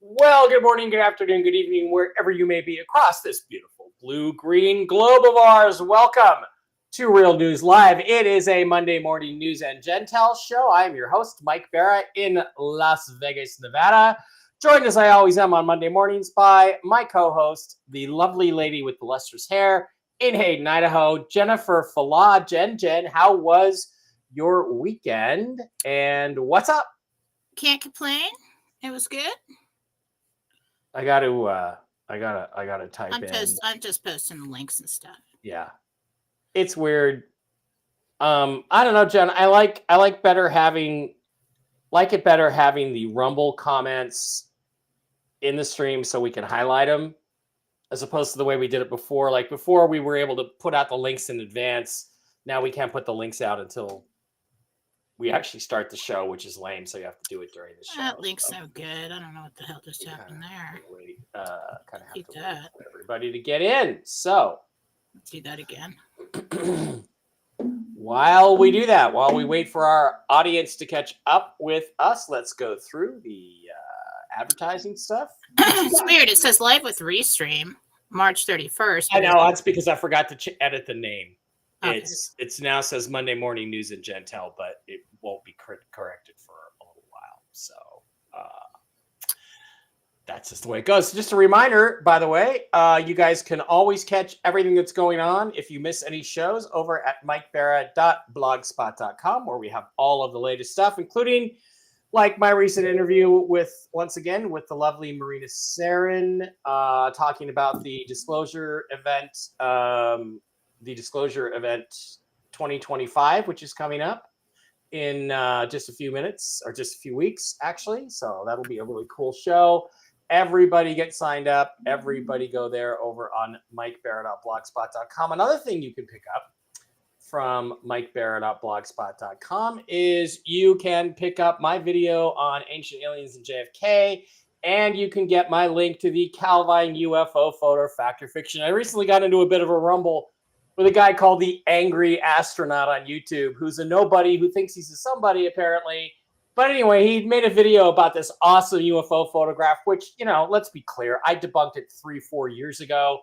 Well, good morning, good afternoon, good evening, wherever you may be across this beautiful blue-green globe of ours. Welcome to Real News Live. It is a Monday morning news and Jentel show. I am your host, Mike Barra, in Las Vegas, Nevada. Joined as I always am on Monday mornings by my co-host, the lovely lady with the lustrous hair in Hayden, Idaho, Jennifer Fallah. Jen, how was your weekend and what's up? Can't complain. It was good. I gotta type in. I'm just posting the links and stuff. Yeah, it's weird. I don't know, Jen. I like it better having the Rumble comments in the stream so we can highlight them, as opposed to the way we did it before. Like before, we were able to put out the links in advance. Now we can't put the links out until we actually start the show, which is lame. So you have to do it during the show. That link's no good. I don't know what the hell just happened there. Kind of have to wait for everybody to get in. So let's do that again. While we do that, while we wait for our audience to catch up with us, let's go through the advertising stuff. It's weird. It says live with Restream, March 31st. I know, that's because I forgot to edit the name. Okay. It's now says Monday Morning News and Jentel, but it won't be corrected for a little while. So that's just the way it goes. Just a reminder, by the way, you guys can always catch everything that's going on if you miss any shows over at mikebarra.blogspot.com, where we have all of the latest stuff, including like my recent interview with the lovely Marina Sarin, talking about the Disclosure event 2025, which is coming up in just a few minutes, or just a few weeks, actually. So that'll be a really cool show. Everybody get signed up. Everybody go there over on mikebarra.blogspot.com. Another thing you can pick up from mikebarra.blogspot.com is you can pick up my video on ancient aliens and JFK, and you can get my link to the Calvine UFO photo Fact or Fiction. I recently got into a bit of a rumble with a guy called the Angry Astronaut on YouTube, who's a nobody who thinks he's a somebody, apparently. But anyway, he made a video about this awesome UFO photograph, which, you know, let's be clear, I debunked it 3-4 years ago.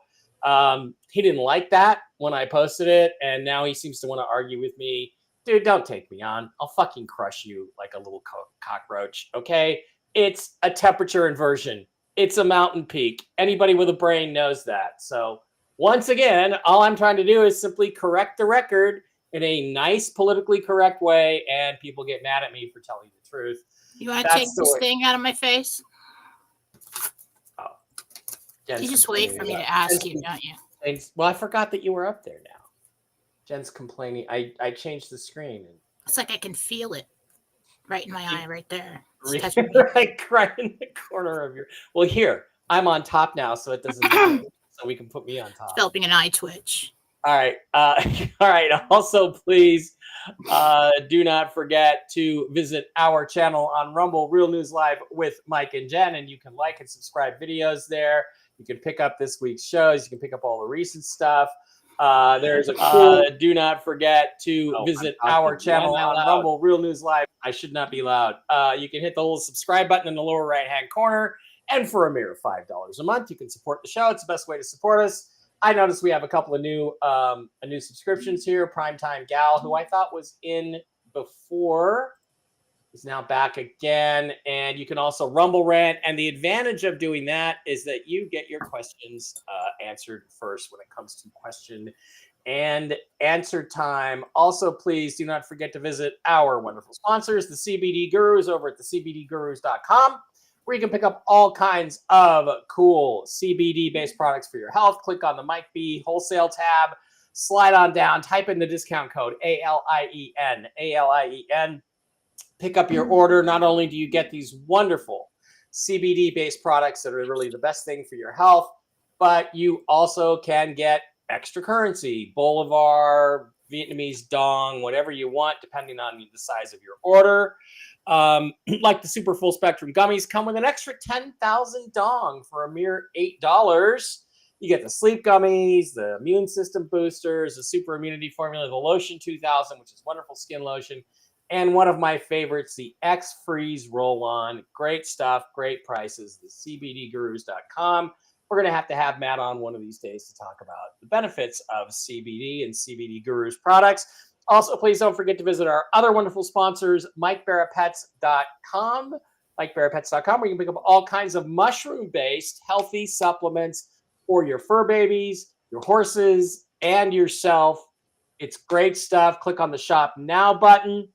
He didn't like that when I posted it, and now he seems to want to argue with me. Dude, don't take me on. I'll fucking crush you like a little cockroach, okay? It's a temperature inversion. It's a mountain peak. Anybody with a brain knows that. So once again, all I'm trying to do is simply correct the record in a nice, politically correct way, and people get mad at me for telling the truth. You want to take this thing out of my face? Oh. You just wait for me to ask you, don't you? Well, I forgot that you were up there now. Jen's complaining. I changed the screen. It's like I can feel it right in my eye right there. Right in the corner of your... Well, here, I'm on top now, so it doesn't matter. So we can put me on top. Developing an eye twitch. All right. All right. Also, please do not forget to visit our channel on Rumble, Real News Live with Mike and Jen, and you can like and subscribe videos there. You can pick up this week's shows. You can pick up all the recent stuff. There's a cool... do not forget to visit our channel on Rumble, Real News Live. I should not be loud. You can hit the little subscribe button in the lower right-hand corner, and for a mere $5 a month, you can support the show. It's the best way to support us. I noticed we have a couple of new subscriptions here. Primetime Gal, who I thought was in before, is now back again. And you can also Rumble Rant. And the advantage of doing that is that you get your questions answered first when it comes to question and answer time. Also, please do not forget to visit our wonderful sponsors, the CBD Gurus, over at thecbdgurus.com. where you can pick up all kinds of cool CBD-based products for your health. Click on the Mike B Wholesale tab, slide on down, type in the discount code ALIEN. Pick up your order. Not only do you get these wonderful CBD-based products that are really the best thing for your health, but you also can get extra currency, Bolivar, Vietnamese dong, whatever you want, depending on the size of your order. Like the super full spectrum gummies come with an extra 10,000 dong for a mere $8. You get the sleep gummies, the immune system boosters, the super immunity formula, the lotion 2000, which is wonderful skin lotion, And one of my favorites, the X-Freeze Roll-On. Great stuff, great prices, the CBDgurus.com. We're going to have Matt on one of these days to talk about the benefits of CBD and CBD Gurus products. Also, please don't forget to visit our other wonderful sponsors, MikeBarrettPets.com, MikeBarrettPets.com, where you can pick up all kinds of mushroom-based healthy supplements for your fur babies, your horses, and yourself. It's great stuff. Click on the Shop Now button.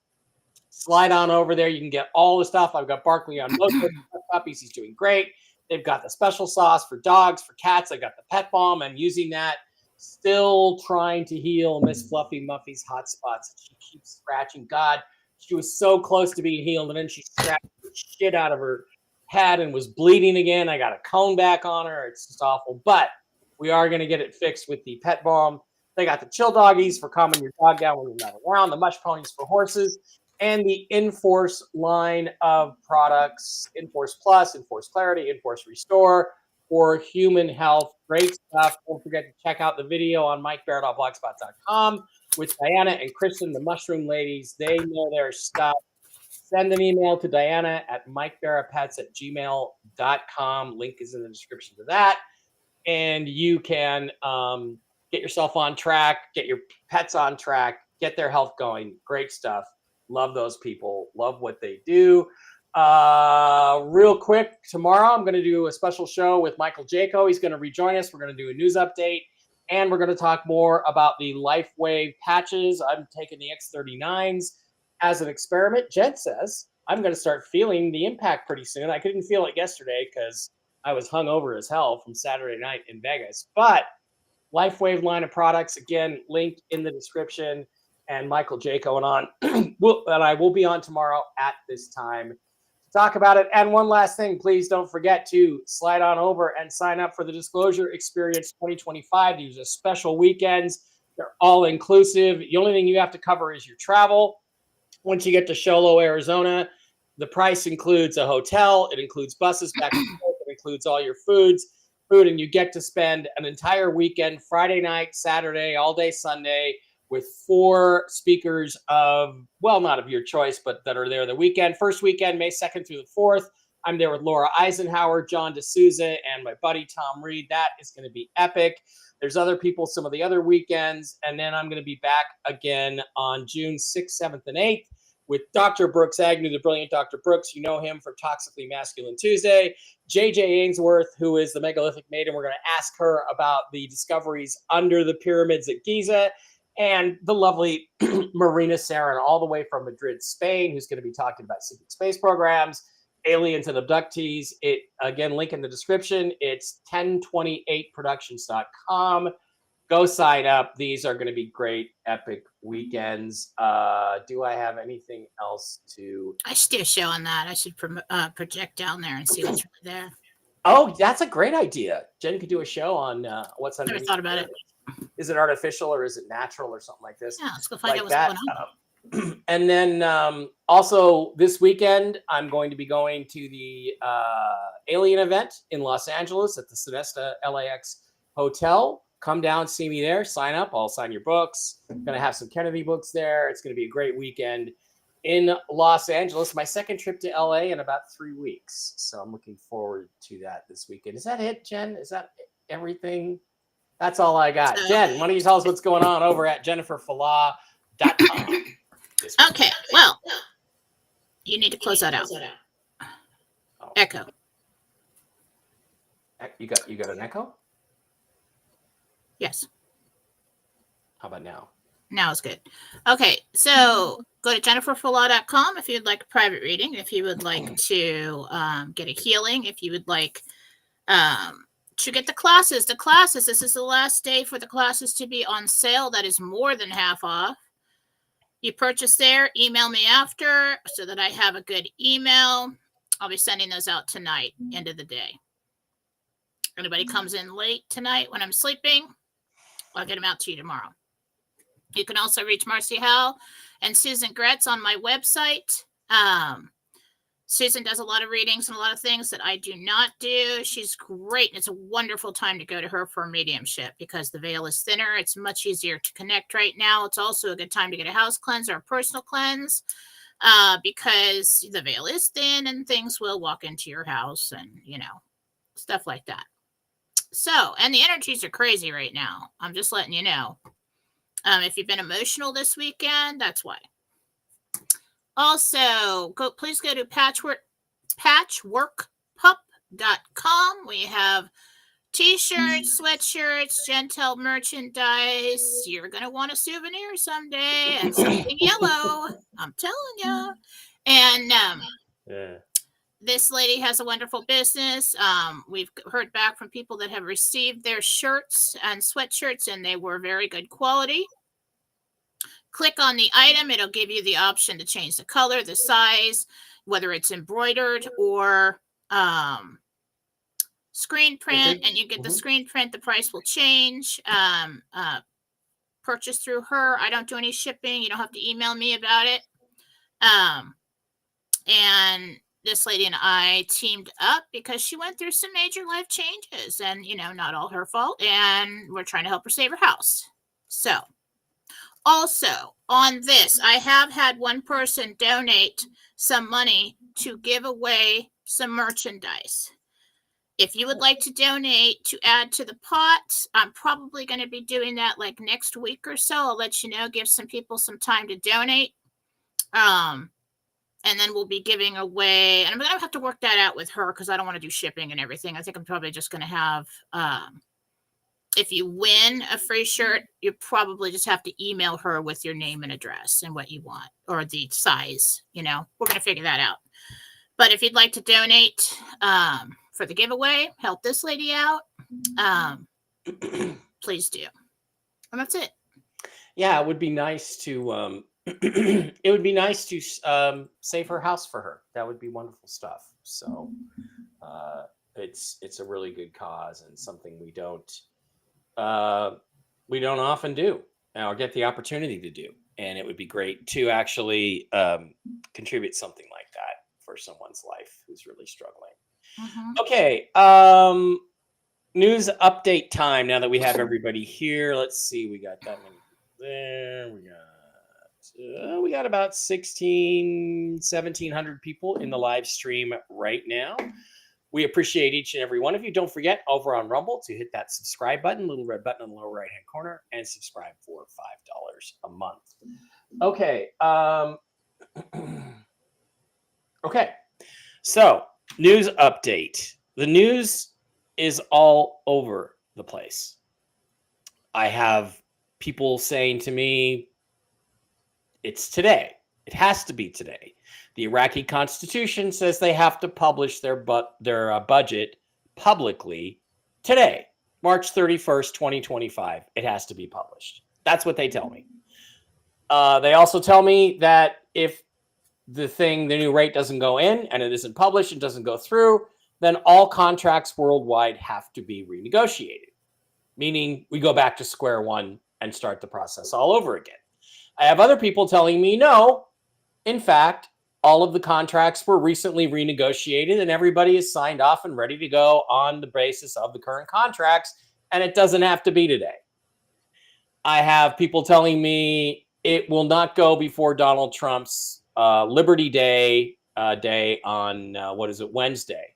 Slide on over there. You can get all the stuff. I've got Barkley on most of the puppies. He's doing great. They've got the special sauce for dogs, for cats. I got the pet balm. I'm using that. Still trying to heal Miss Fluffy Muffy's hot spots. She keeps scratching. God, she was so close to being healed, and then she scratched the shit out of her head and was bleeding again. I got a cone back on her. It's just awful. But we are going to get it fixed with the pet balm. They got the chill doggies for calming your dog down when you're not around, the mush ponies for horses, and the Enforce line of products, Enforce Plus, Enforce Clarity, Enforce Restore for human health. Great stuff. Don't forget to check out the video on MikeBarrett.blogspot.com with Diana and Kristen, the mushroom ladies. They know their stuff. Send an email to Diana at MikeBarrettPets@gmail.com. Link is in the description to that. And you can get yourself on track, get your pets on track, get their health going. Great stuff. Love those people. Love what they do. Real quick, tomorrow I'm going to do a special show with Michael Jaco. He's going to rejoin us. We're going to do a news update, and we're going to talk more about the LifeWave patches. I'm taking the X39s as an experiment. Jen says I'm going to start feeling the impact pretty soon. I couldn't feel it yesterday because I was hungover as hell from Saturday night in Vegas. But LifeWave line of products, again, link in the description. And Michael Jaco and I will be on tomorrow at this time to talk about it. And one last thing, please don't forget to slide on over and sign up for the Disclosure Experience 2025. These are special weekends. They're all inclusive. The only thing you have to cover is your travel. Once you get to Sholo, Arizona, the price includes a hotel. It includes buses back and forth. It includes all your food, and you get to spend an entire weekend, Friday night, Saturday, all day Sunday, with 4 speakers of, well, not of your choice, but that are there the weekend. First weekend, May 2nd through the 4th. I'm there with Laura Eisenhower, John D'Souza, and my buddy Tom Reed. That is going to be epic. There's other people some of the other weekends. And then I'm going to be back again on June 6th, 7th, and 8th with Dr. Brooks Agnew, the brilliant Dr. Brooks. You know him from Toxically Masculine Tuesday. JJ Ainsworth, who is the megalithic maiden. We're going to ask her about the discoveries under the pyramids at Giza. And the lovely Marina Sarin, all the way from Madrid, Spain, who's going to be talking about secret space programs, aliens and abductees. It, again, link in the description. It's 1028productions.com. Go sign up. These are going to be great, epic weekends. Do I have anything else to? I should do a show on that. I should project down there and see what's really there. Oh, that's a great idea. Jen could do a show on what's under. Never thought about it. Is it artificial or is it natural or something like this? Yeah, let's go find out what's going on. And then also this weekend, I'm going to be going to the Alien event in Los Angeles at the Sonesta LAX Hotel. Come down, see me there, sign up. I'll sign your books. I'm going to have some Kennedy books there. It's going to be a great weekend in Los Angeles. My second trip to LA in about 3 weeks. So I'm looking forward to that this weekend. Is that it, Jen? Is that everything? That's all I got. Jen, why don't you tell us what's going on over at jenniferfallah.com? Okay, well, you need to close that out. Oh. Echo. You got an echo? Yes. How about now? Now it's good. Okay, so go to jenniferfallah.com if you'd like a private reading, if you would like to get a healing, if you would like to get the classes. This is the last day for the classes to be on sale. That is more than half off. You purchase there, email me after so that I have a good email. I'll be sending those out tonight, end of the day. Anybody comes in late tonight when I'm sleeping, I'll get them out to you tomorrow. You can also reach Marcy Howell and Susan Gretz on my website. Susan does a lot of readings and a lot of things that I do not do. She's great. It's a wonderful time to go to her for mediumship because the veil is thinner. It's much easier to connect right now. It's also a good time to get a house cleanse or a personal cleanse. because the veil is thin and things will walk into your house and, stuff like that. So, and the energies are crazy right now. I'm just letting you know. If you've been emotional this weekend, that's why. Also, please go to patchworkpup.com. We have t-shirts, sweatshirts, Jentel merchandise. You're going to want a souvenir someday and something yellow. I'm telling you. And this lady has a wonderful business. We've heard back from people that have received their shirts and sweatshirts, and they were very good quality. Click on the item. It'll give you the option to change the color, the size, whether it's embroidered or screen print, and you get the screen print. The price will change. Purchase through her. I don't do any shipping. You don't have to email me about it. And this lady and I teamed up because she went through some major life changes and, not all her fault. And we're trying to help her save her house. So also on this, I have had one person donate some money to give away some merchandise. If you would like to donate to add to the pot, I'm probably going to be doing that like next week or so. I'll let you know, give some people some time to donate. And then we'll be giving away, and I'm going to have to work that out with her because I don't want to do shipping and everything. I think I'm probably just going to have, if you win a free shirt, you probably just have to email her with your name and address and what you want or the size, we're going to figure that out. But if you'd like to donate for the giveaway, help this lady out, please do. And that's it. Yeah, it would be nice to save her house for her. That would be wonderful stuff. So it's a really good cause and something we don't often do or get the opportunity to do. And it would be great to actually contribute something like that for someone's life who's really struggling. Okay. News update time. Now that we have everybody here, let's see. We got that many there. We got about 1,700 people in the live stream right now. We appreciate each and every one of you. Don't forget over on Rumble to hit that subscribe button, little red button in the lower right-hand corner, and subscribe for $5 a month. Okay. Okay. So, news update. The news is all over the place. I have people saying to me, it's today. It has to be today. The Iraqi constitution says they have to publish their budget publicly today, March 31st, 2025. It has to be published. That's what they tell me. They also tell me that if the new rate doesn't go in and it isn't published and doesn't go through, then all contracts worldwide have to be renegotiated, meaning we go back to square one and start the process all over again. I have other people telling me, no, in fact, all of the contracts were recently renegotiated and everybody is signed off and ready to go on the basis of the current contracts, and it doesn't have to be today. I have people telling me it will not go before Donald Trump's Liberty Day on, Wednesday.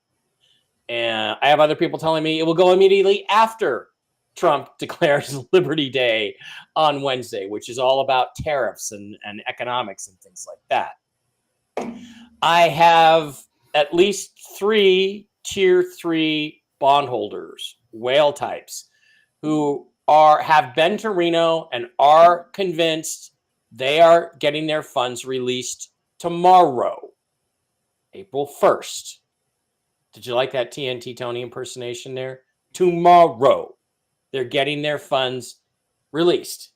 And I have other people telling me it will go immediately after Trump declares Liberty Day on Wednesday, which is all about tariffs and economics and things like that. I have at least 3 tier 3 bondholders, whale types, who have been to Reno and are convinced they are getting their funds released tomorrow, April 1st. Did you like that TNT Tony impersonation there? Tomorrow. They're getting their funds released.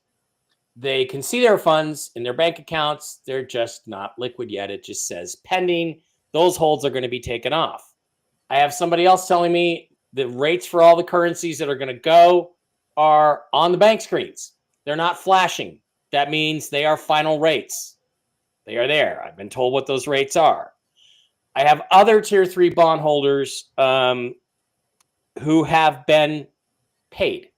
They can see their funds in their bank accounts. They're just not liquid yet. It just says pending. Those holds are going to be taken off. I have somebody else telling me the rates for all the currencies that are going to go are on the bank screens. They're not flashing. That means they are final rates. They are there. I've been told what those rates are. I have other tier 3 bondholders who have been paid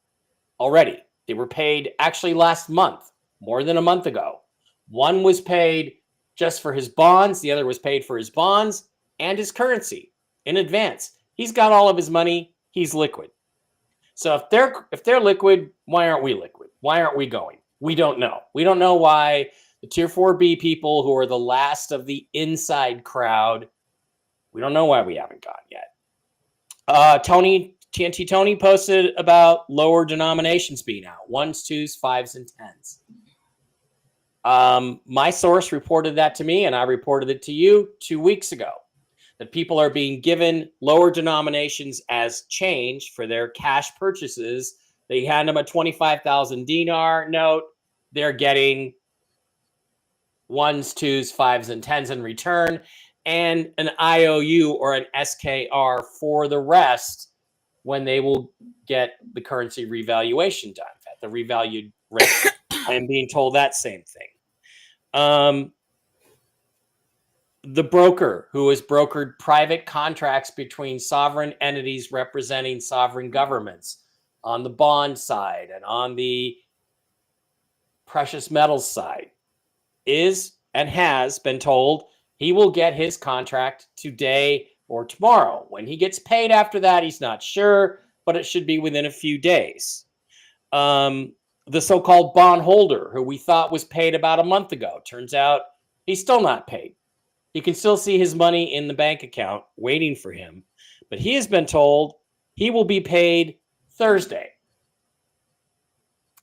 already. They were paid actually last month, more than a month ago. One was paid just for his bonds. The other was paid for his bonds and his currency in advance. He's got all of his money. He's liquid. So if they're liquid, why aren't we liquid? Why aren't we going? We don't know. We don't know why the Tier 4B people, who are the last of the inside crowd, we don't know why we haven't gone yet. TNT Tony posted about lower denominations being out. 1s, 2s, 5s, and 10s. My source reported that to me, and I reported it to you 2 weeks ago, that people are being given lower denominations as change for their cash purchases. They hand them a 25,000 dinar note. They're getting 1s, 2s, 5s, and 10s in return, and an IOU or an SKR for the rest when they will get the currency revaluation done at the revalued rate. I am being told that same thing. The broker who has brokered private contracts between sovereign entities representing sovereign governments on the bond side and on the precious metals side is and has been told he will get his contract today or tomorrow. When he gets paid after that, he's not sure, but it should be within a few days. The so-called bondholder, who we thought was paid about a month ago, turns out he's still not paid. You can still see his money in the bank account waiting for him, but he has been told he will be paid Thursday.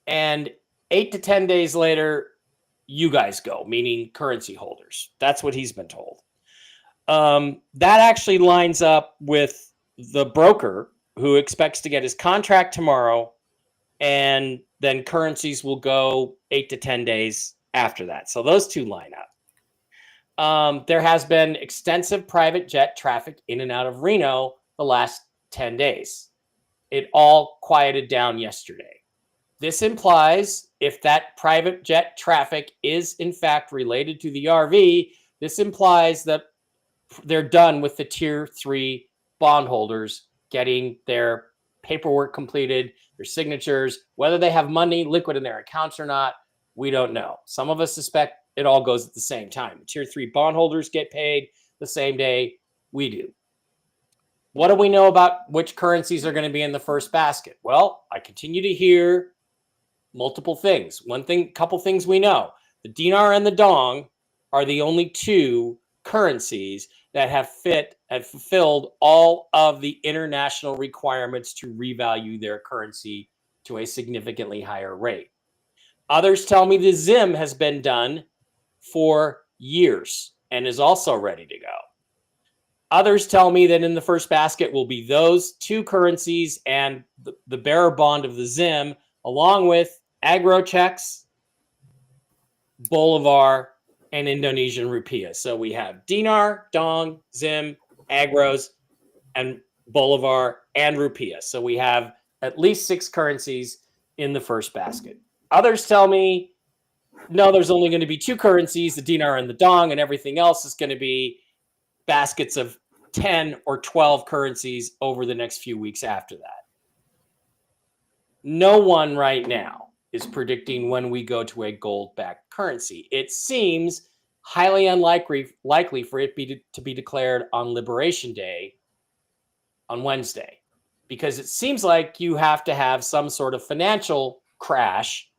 And 8 to 10 days later, you guys go, meaning currency holders. That's what he's been told. That actually lines up with the broker who expects to get his contract tomorrow, and then currencies will go 8 to 10 days after that. So those two line up. There has been extensive private jet traffic in and out of Reno the last 10 days. It all quieted down yesterday. This implies, if that private jet traffic is in fact related to the RV, this implies that they're done with the Tier 3 bondholders getting their paperwork completed, their signatures. Whether they have money liquid in their accounts or not, we don't know. Some of us suspect it all goes at the same time. The Tier 3 bondholders get paid the same day we do. What do we know about which currencies are going to be in the first basket? Well, I continue to hear multiple things. Couple things we know. The dinar and the dong are the only two currencies that have fulfilled all of the international requirements to revalue their currency to a significantly higher rate. Others tell me the ZIM has been done for years and is also ready to go. Others tell me that in the first basket will be those two currencies and the bearer bond of the ZIM, along with agro checks, bolivar, and Indonesian rupiah. So we have dinar, dong, ZIM, agros, and bolivar and rupiah. So we have at least 6 currencies in the first basket. Others tell me, no, there's only going to be 2 currencies, the dinar and the dong, and everything else is going to be baskets of 10 or 12 currencies over the next few weeks after that. No one right now is predicting when we go to a gold-backed currency. It seems highly unlikely for it to be declared on Liberation Day on Wednesday, because it seems like you have to have some sort of financial crash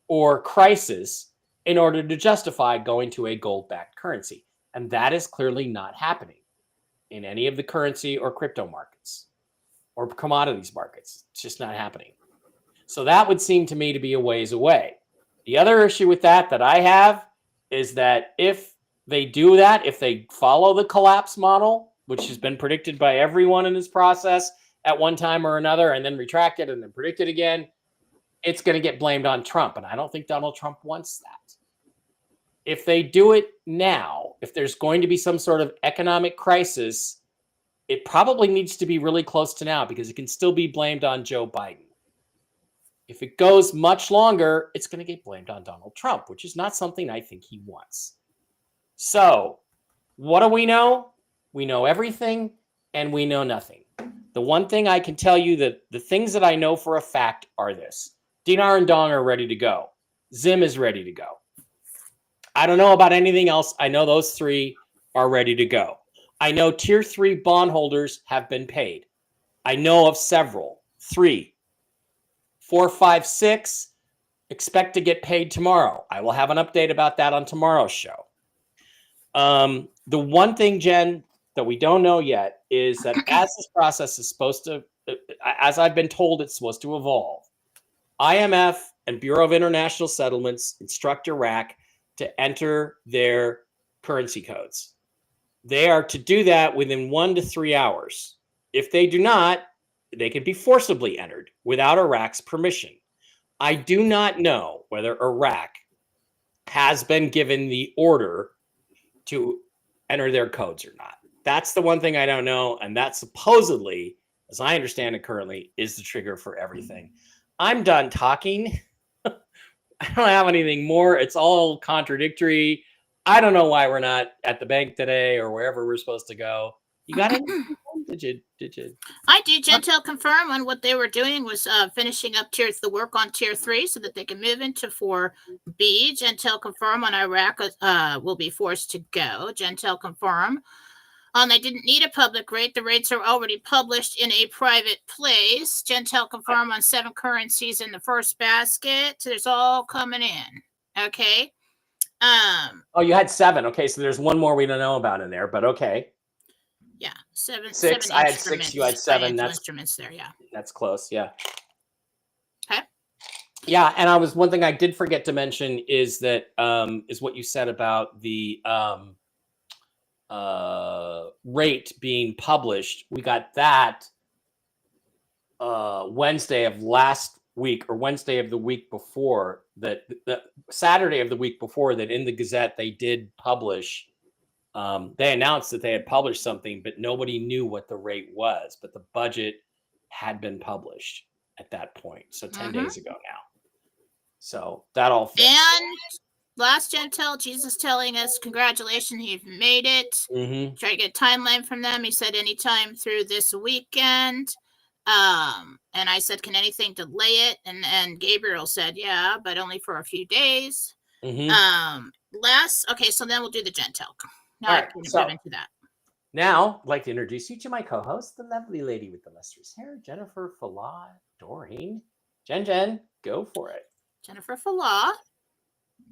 or crisis in order to justify going to a gold-backed currency. And that is clearly not happening in any of the currency or crypto markets or commodities markets. It's just not happening. So that would seem to me to be a ways away. The other issue with that I have is that if they do that, if they follow the collapse model, which has been predicted by everyone in this process at one time or another, and then retracted and then predicted again, it's going to get blamed on Trump. And I don't think Donald Trump wants that. If they do it now, if there's going to be some sort of economic crisis, it probably needs to be really close to now, because it can still be blamed on Joe Biden. If it goes much longer, it's going to get blamed on Donald Trump, which is not something I think he wants. So what do we know? We know everything and we know nothing. The one thing I can tell you, that the things that I know for a fact are this: dinar and dong are ready to go. ZIM is ready to go. I don't know about anything else. I know those 3 are ready to go. I know tier 3 bondholders have been paid. I know of several. 3, 4, 5, 6 expect to get paid tomorrow. I will have an update about that on tomorrow's show. The one thing, Jen, that we don't know yet is that as this process is supposed to, as I've been told, it's supposed to evolve. IMF and Bureau of International Settlements instruct Iraq to enter their currency codes. They are to do that within 1 to 3 hours. If they do not, they can be forcibly entered without Iraq's permission. I do not know whether Iraq has been given the order to enter their codes or not. That's the one thing I don't know. And that supposedly, as I understand it currently, is the trigger for everything. I'm done talking. I don't have anything more. It's all contradictory. I don't know why we're not at the bank today or wherever we're supposed to go. You got anything? Did you? I do. Jentel confirm on what they were doing was finishing up the work on tier 3 so that they can move into 4B. Jentel confirm on Iraq will be forced to go. Jentel confirm on they didn't need a public rate. The rates are already published in a private place. Jentel confirm on 7 currencies in the first basket. So there's all coming in. Okay. Oh, you had 7. Okay, so there's one more we don't know about in there, but okay. Yeah, 7. 6. I had 6. You had 7. That's instruments there. Yeah, that's close. Yeah. Okay. Yeah, and one thing I did forget to mention is that is what you said about the rate being published. We got that Wednesday of last week or Wednesday of the week before that. The Saturday of the week before that in the Gazette they did publish. They announced that they had published something, but nobody knew what the rate was. But the budget had been published at that point, so 10 days ago now. So that all fits. And last Jentel, Jesus telling us, congratulations, you've made it. Try to get a timeline from them. He said anytime through this weekend. And I said, can anything delay it? And Gabriel said, yeah, but only for a few days. Okay, so then we'll do the Jentel. Now I can move into that. Now, I'd like to introduce you to my co-host, the lovely lady with the lustrous hair, Jennifer Fallah Doreen. Jen, go for it. Jennifer Fallah.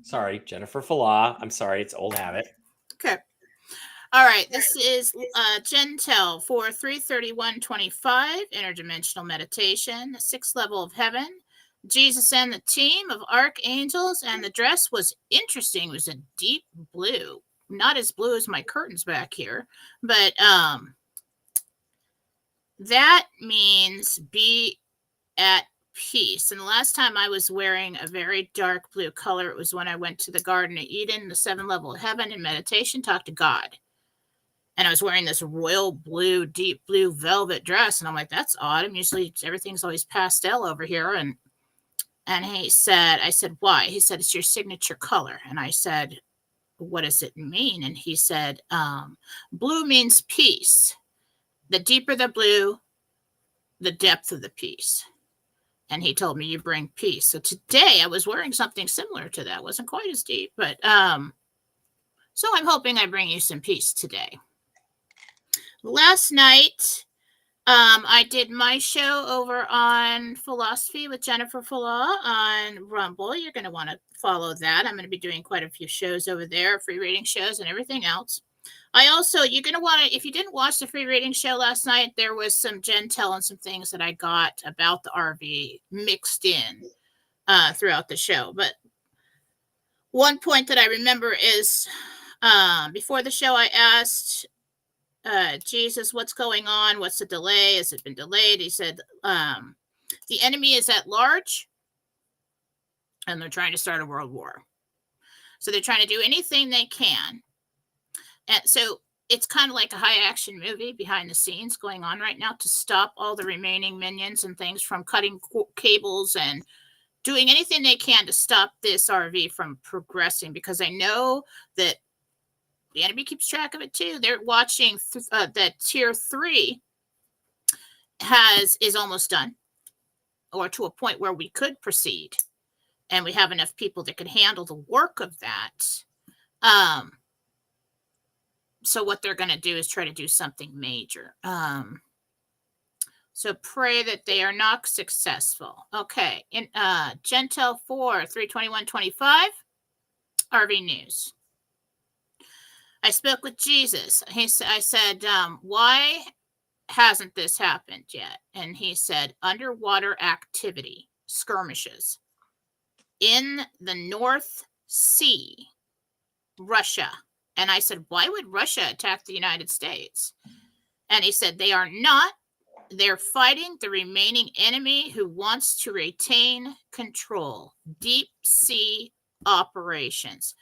Sorry, Jennifer Fallah. I'm sorry, it's old habit. Okay. All right, this is Jentel for 331.25, interdimensional meditation, 6th level of heaven. Jesus and the team of archangels, and the dress was interesting. It was a deep blue. Not as blue as my curtains back here, but that means be at peace. And the last time I was wearing a very dark blue color, it was when I went to the Garden of Eden, the 7th level of heaven, in meditation, talked to God. And I was wearing this royal blue, deep blue velvet dress. And I'm like, that's odd. I'm usually, everything's always pastel over here. And he said, I said, why? He said, it's your signature color. And I said, what does it mean? And he said, blue means peace. The deeper the blue, the depth of the peace. And he told me you bring peace. So today I was wearing something similar to that. It wasn't quite as deep, but so I'm hoping I bring you some peace today. Last night, I did my show over on Fallawsophy with Jennifer Fallah on Rumble. You're going to want to follow that. I'm going to be doing quite a few shows over there, free reading shows and everything else. You're going to want to, if you didn't watch the free reading show last night, there was some Jentel and some things that I got about the RV mixed in throughout the show. But one point that I remember is before the show, I asked Jesus, what's going on? What's the delay? Has it been delayed? He said, the enemy is at large and they're trying to start a world war. So they're trying to do anything they can. And so it's kind of like a high action movie behind the scenes going on right now to stop all the remaining minions and things from cutting cables and doing anything they can to stop this RV from progressing, because I know that the enemy keeps track of it too. They're watching that tier 3 is almost done, or to a point where we could proceed, and we have enough people that can handle the work of that. So what they're going to do is try to do something major. So pray that they are not successful. Okay. In Jentel 4/3/21/25, RV News. I spoke with Jesus. I said, why hasn't this happened yet? And he said, underwater activity, skirmishes in the North Sea, Russia. And I said, why would Russia attack the United States? And he said, they are not. They're fighting the remaining enemy who wants to retain control. Deep sea operations.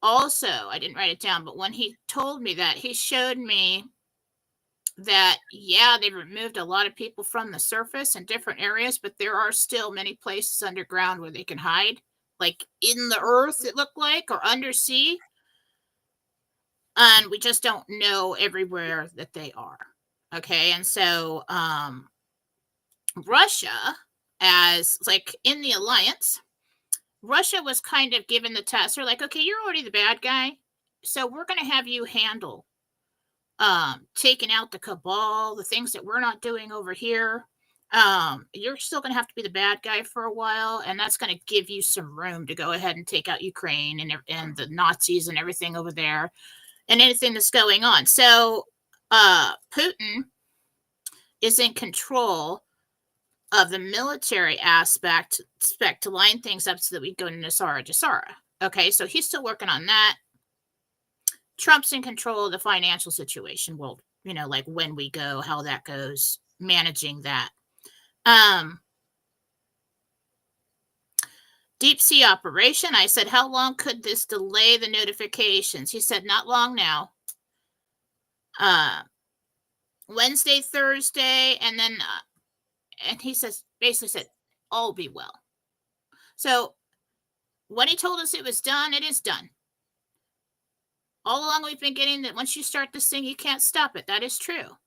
Also, I didn't write it down, but when he told me that, he showed me that, yeah, they've removed a lot of people from the surface in different areas, but there are still many places underground where they can hide, like in the earth, it looked like, or undersea. And we just don't know everywhere that they are. Okay. And so Russia, as like in the alliance, Russia was kind of given the task. They're like, okay, you're already the bad guy, so we're going to have you handle taking out the cabal, the things that we're not doing over here. You're still going to have to be the bad guy for a while, and that's going to give you some room to go ahead and take out Ukraine and the Nazis and everything over there and anything that's going on. So Putin is in control of the military aspect to line things up so that we go to Nasara Jasara. Okay, so he's still working on that. Trump's in control of the financial situation. Well, you know, like when we go, how that goes, managing that. Deep sea operation. I said, how long could this delay the notifications? He said, not long now. Wednesday, Thursday, and then and he says, basically said, all be well. So when he told us it was done, it is done. All along we've been getting that once you start this thing, you can't stop it. That is true.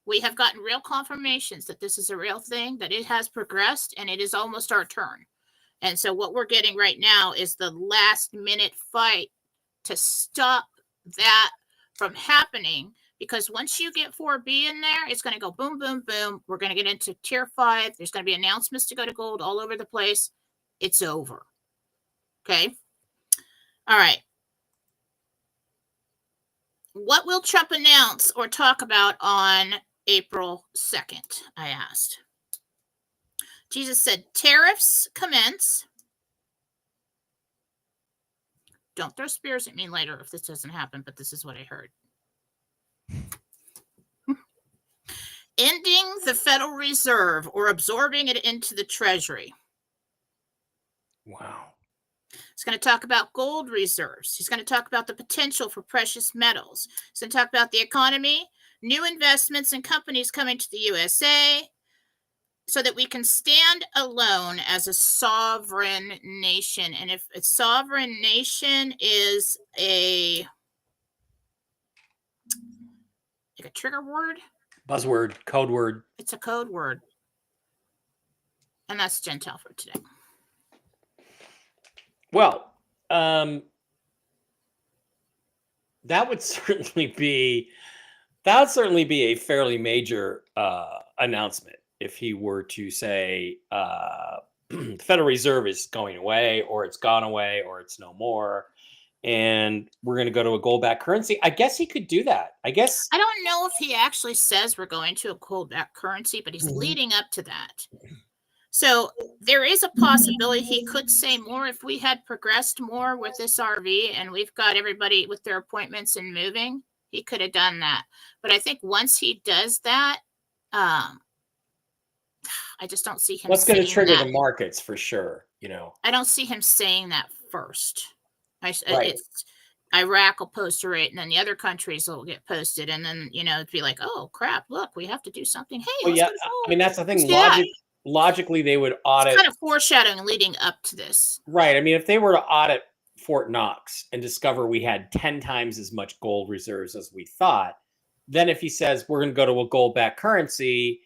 We have gotten real confirmations that this is a real thing, that it has progressed, and it is almost our turn. And so what we're getting right now is the last minute fight to stop that from happening. Because once you get 4B in there, it's going to go boom, boom, boom. We're going to get into tier 5. There's going to be announcements to go to gold all over the place. It's over. Okay. All right. What will Trump announce or talk about on April 2nd? I asked. Jesus said, tariffs commence. Don't throw spears at me later if this doesn't happen, but this is what I heard. Ending the Federal Reserve or absorbing it into the Treasury. Wow. He's going to talk about gold reserves. He's going to talk about the potential for precious metals. He's going to talk about the economy, new investments and companies coming to the USA so that we can stand alone as a sovereign nation. And if a sovereign nation is like a trigger word, Buzzword, code word. it's a code word. And that's Jentel for today. Well, that would certainly be a fairly major announcement if he were to say the Federal Reserve is going away, or it's gone away, or it's no more, and we're going to go to a gold-backed currency. I guess he could do that. I don't know if he actually says we're going to a gold-backed currency, but he's leading up to that. So there is a possibility he could say more if we had progressed more with this RV and we've got everybody with their appointments and moving. He could have done that. But I think once he does that, I just don't see him. That's going to trigger the markets for sure. You know, I don't see him saying that first. Right. Iraq will post a rate, and then the other countries will get posted, and then it'd be like, oh crap, look, we have to do something. Hey, well, yeah, I mean that's the thing. Logically, they would audit. It's kind of foreshadowing leading up to this, right? I mean, if they were to audit Fort Knox and discover we had 10 times as much gold reserves as we thought, then if he says we're going to go to a gold-backed currency,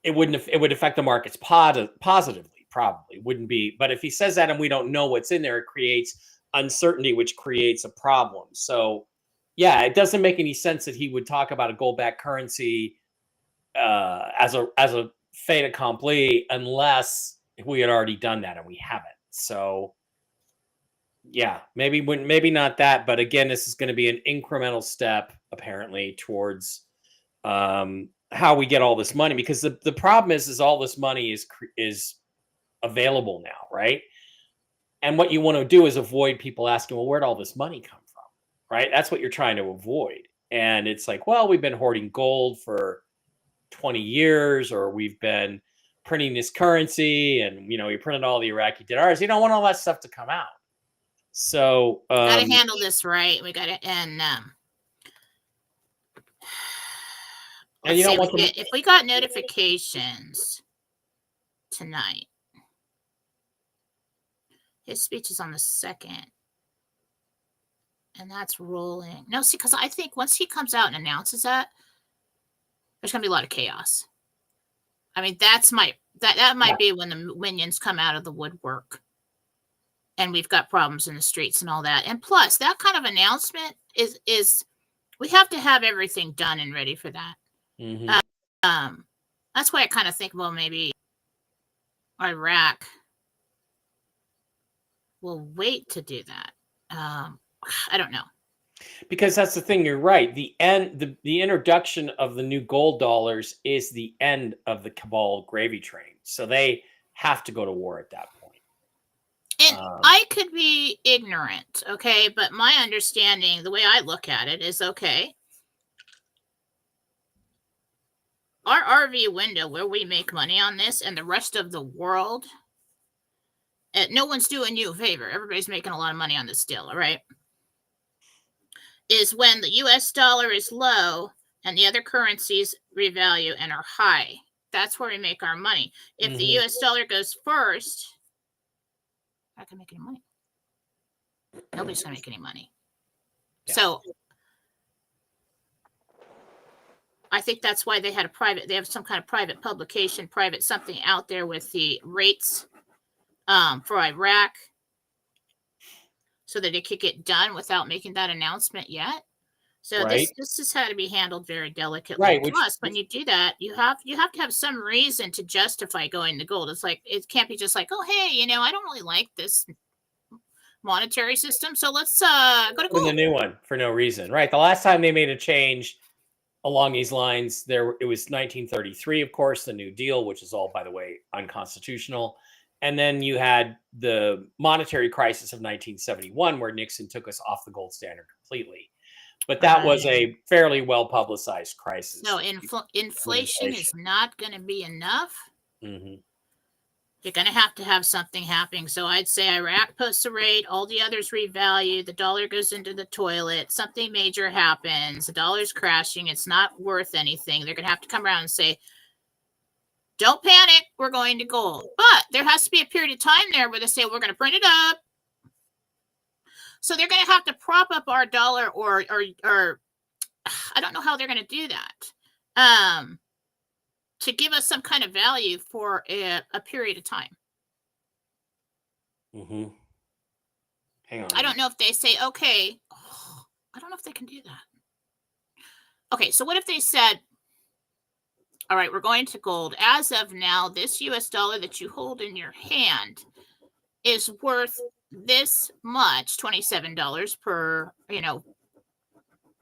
it would affect the markets positively. Probably wouldn't be. But if he says that and we don't know what's in there, it creates uncertainty, which creates a problem. So yeah, it doesn't make any sense that he would talk about a gold-backed currency as a fait accompli unless we had already done that, and we haven't. So yeah, maybe not that, but again, this is going to be an incremental step apparently towards how we get all this money, because the problem is all this money is available now, right? And what you want to do is avoid people asking, well, where'd all this money come from, right? That's what you're trying to avoid. And it's like, well, we've been hoarding gold for 20 years, or we've been printing this currency, and we printed all the Iraqi dinars. You don't want all that stuff to come out. So got to handle this right. We got to, and you don't want if we got notifications tonight. His speech is on the 2nd. And that's rolling. No, see, because I think once he comes out and announces that, there's going to be a lot of chaos. I mean, that might be when the minions come out of the woodwork. And we've got problems in the streets and all that. And plus, that kind of announcement is we have to have everything done and ready for that. Mm-hmm. That's why I kind of think, well, maybe Iraq will wait to do that. I don't know. Because that's the thing, you're right. The introduction of the new gold dollars is the end of the cabal gravy train. So they have to go to war at that point. And I could be ignorant, okay? But my understanding, the way I look at it is, okay, our RV window where we make money on this and the rest of the world, no one's doing you a favor. Everybody's making a lot of money on this deal, all right? Is when the US dollar is low and the other currencies revalue and are high. That's where we make our money. If the US dollar goes first, I can make any money. Nobody's going to make any money. Yeah. So I think that's why they have some kind of private publication, private something out there with the rates for Iraq, so that it could get done without making that announcement yet. So right. This has had to be handled very delicately. Right. Plus, when you do that, you have to have some reason to justify going to gold. It's like, it can't be just like, oh, hey, I don't really like this monetary system, so let's go to gold. The new one for no reason. Right. The last time they made a change along these lines, it was 1933, of course, the New Deal, which is all, by the way, unconstitutional. And then you had the monetary crisis of 1971, where Nixon took us off the gold standard completely. But that was a fairly well-publicized crisis. No, inflation is not going to be enough. Mm-hmm. You're going to have something happening. So I'd say Iraq posts a rate, all the others revalue, the dollar goes into the toilet, something major happens, the dollar's crashing, it's not worth anything. They're going to have to come around and say, don't panic, we're going to gold. But there has to be a period of time there where they say, we're going to print it up. So they're going to have to prop up our dollar or I don't know how they're going to do that. To give us some kind of value for a period of time. Mm-hmm. Hang on. I don't know if they say, okay, I don't know if they can do that. Okay, so what if they said, all right, we're going to gold. As of now, this US dollar that you hold in your hand is worth this much, $27 per,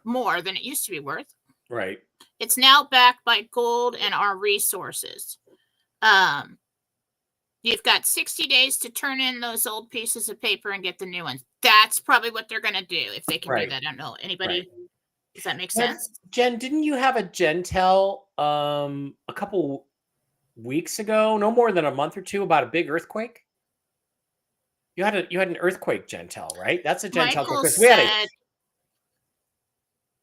more than it used to be worth. Right. It's now backed by gold and our resources. You've got 60 days to turn in those old pieces of paper and get the new ones. That's probably what they're going to do if they can do that. I don't know. Anybody? Right. Does that make sense? Jen, didn't you have a Jentel a couple weeks ago, no more than a month or two, about a big earthquake? You had an earthquake Jentel, right? That's a Jentel.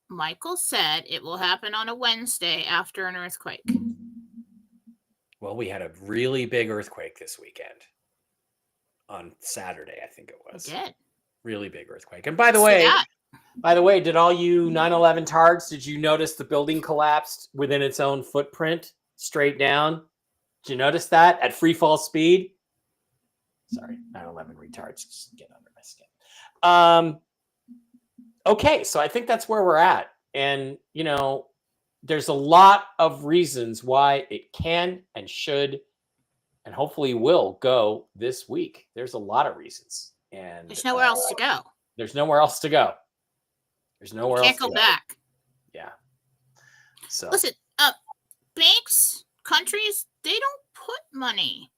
Michael said it will happen on a Wednesday after an earthquake. Well, we had a really big earthquake this weekend. On Saturday, I think it was. We did. Really big earthquake. And by the way, did all you 9/11 tards, did you notice the building collapsed within its own footprint, straight down? Did you notice that at free fall speed? Sorry, 9/11 retards just get under my skin. Okay, so I think that's where we're at. And, there's a lot of reasons why it can and should and hopefully will go this week. There's a lot of reasons. And There's nowhere else to go. There's nowhere else to go. There's You nowhere can't else to go go. back. Yeah. So Listen, banks, countries, they don't put money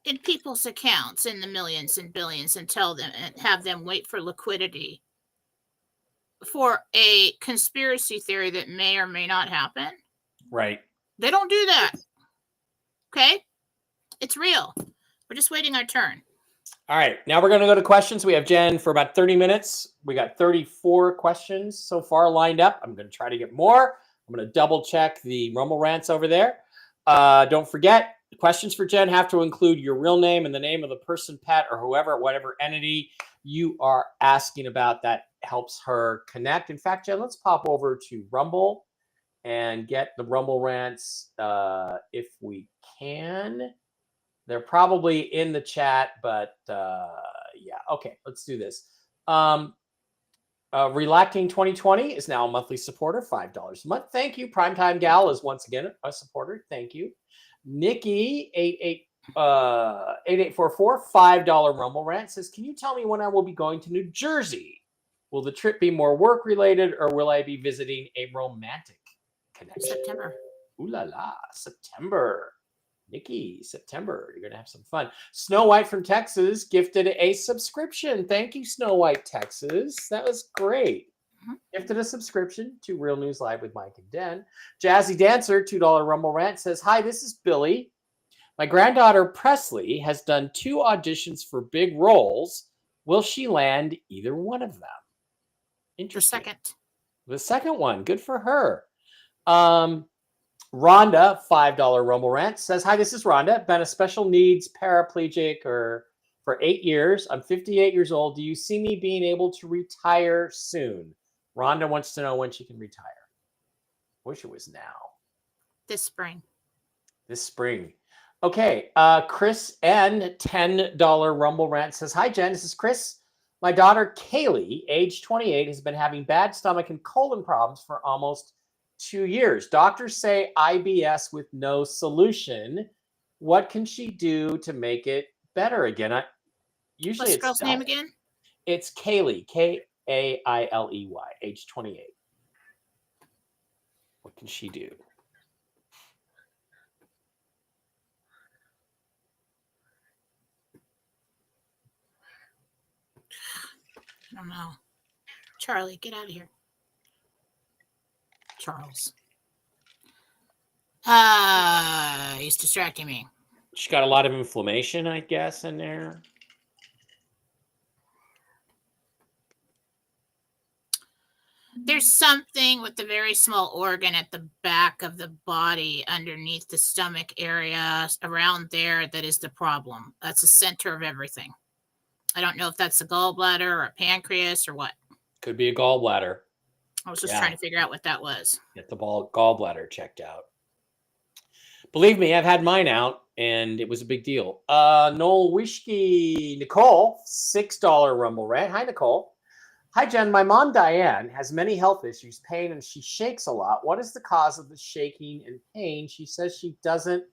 in people's accounts in the millions and billions and tell them and have them wait for liquidity for a conspiracy theory that may or may not happen. right. They don't do that. Okay? It's real. We're just waiting our turn. All right. Now we're going to go to questions. We have Jen for about 30 minutes. We got 34 questions so far lined up. I'm going to try to get more. I'm going to double check the Rumble Rants over there. Don't forget, the questions for Jen have to include your real name and the name of the person, pet, or whatever entity you are asking about. That helps her connect. In fact, Jen, let's pop over to Rumble and get the Rumble Rants if we can. They're probably in the chat, but yeah. Okay, let's do this. Relacting 2020 is now a monthly supporter, $5 a month. Thank you. Primetime Gal is once again a supporter. Thank you. Nikki 8844 $5 Rumble Rant says, "Can you tell me when I will be going to New Jersey? Will the trip be more work related, or will I be visiting a romantic connection?" September. Ooh la la, September. Nikki, September. You're going to have some fun. Snow White from Texas gifted a subscription. Thank you, Snow White, Texas. That was great. Gifted a subscription to Real News Live with Mike and Den. Jazzy Dancer, $2 Rumble Rant, says, "Hi, this is Billy. My granddaughter Presley has done 2 auditions for big roles. Will she land either one of them?" Interesting. The second one. Good for her. Rhonda, $5 Rumble Rant, says, "Hi, this is Rhonda. Been a special needs paraplegic for 8 years. I'm 58 years old. Do you see me being able to retire soon?" Rhonda wants to know when she can retire. Wish it was now. This spring. Okay. Chris N, $10 Rumble Rant, says, "Hi, Jen. This is Chris. My daughter, Kaylee, age 28, has been having bad stomach and colon problems for almost 2 years. Doctors say IBS with no solution. What can she do to make it better again?" What's the girl's name again? It's Kaylee, Kailey, age 28. What can she do? I don't know. Charlie, get out of here. Charles. He's distracting me. She got a lot of inflammation, I guess, in there. There's something with the very small organ at the back of the body underneath the stomach area around there that is the problem. That's the center of everything. I don't know if that's a gallbladder or a pancreas or what. Could be a gallbladder. I was just trying to figure out what that was. Get the gallbladder checked out. Believe me, I've had mine out, and it was a big deal. Noel Wishki, Nicole, $6 Rumble Rant. Hi, Nicole. "Hi, Jen. My mom, Diane, has many health issues, pain, and she shakes a lot. What is the cause of the shaking and pain? She says she doesn't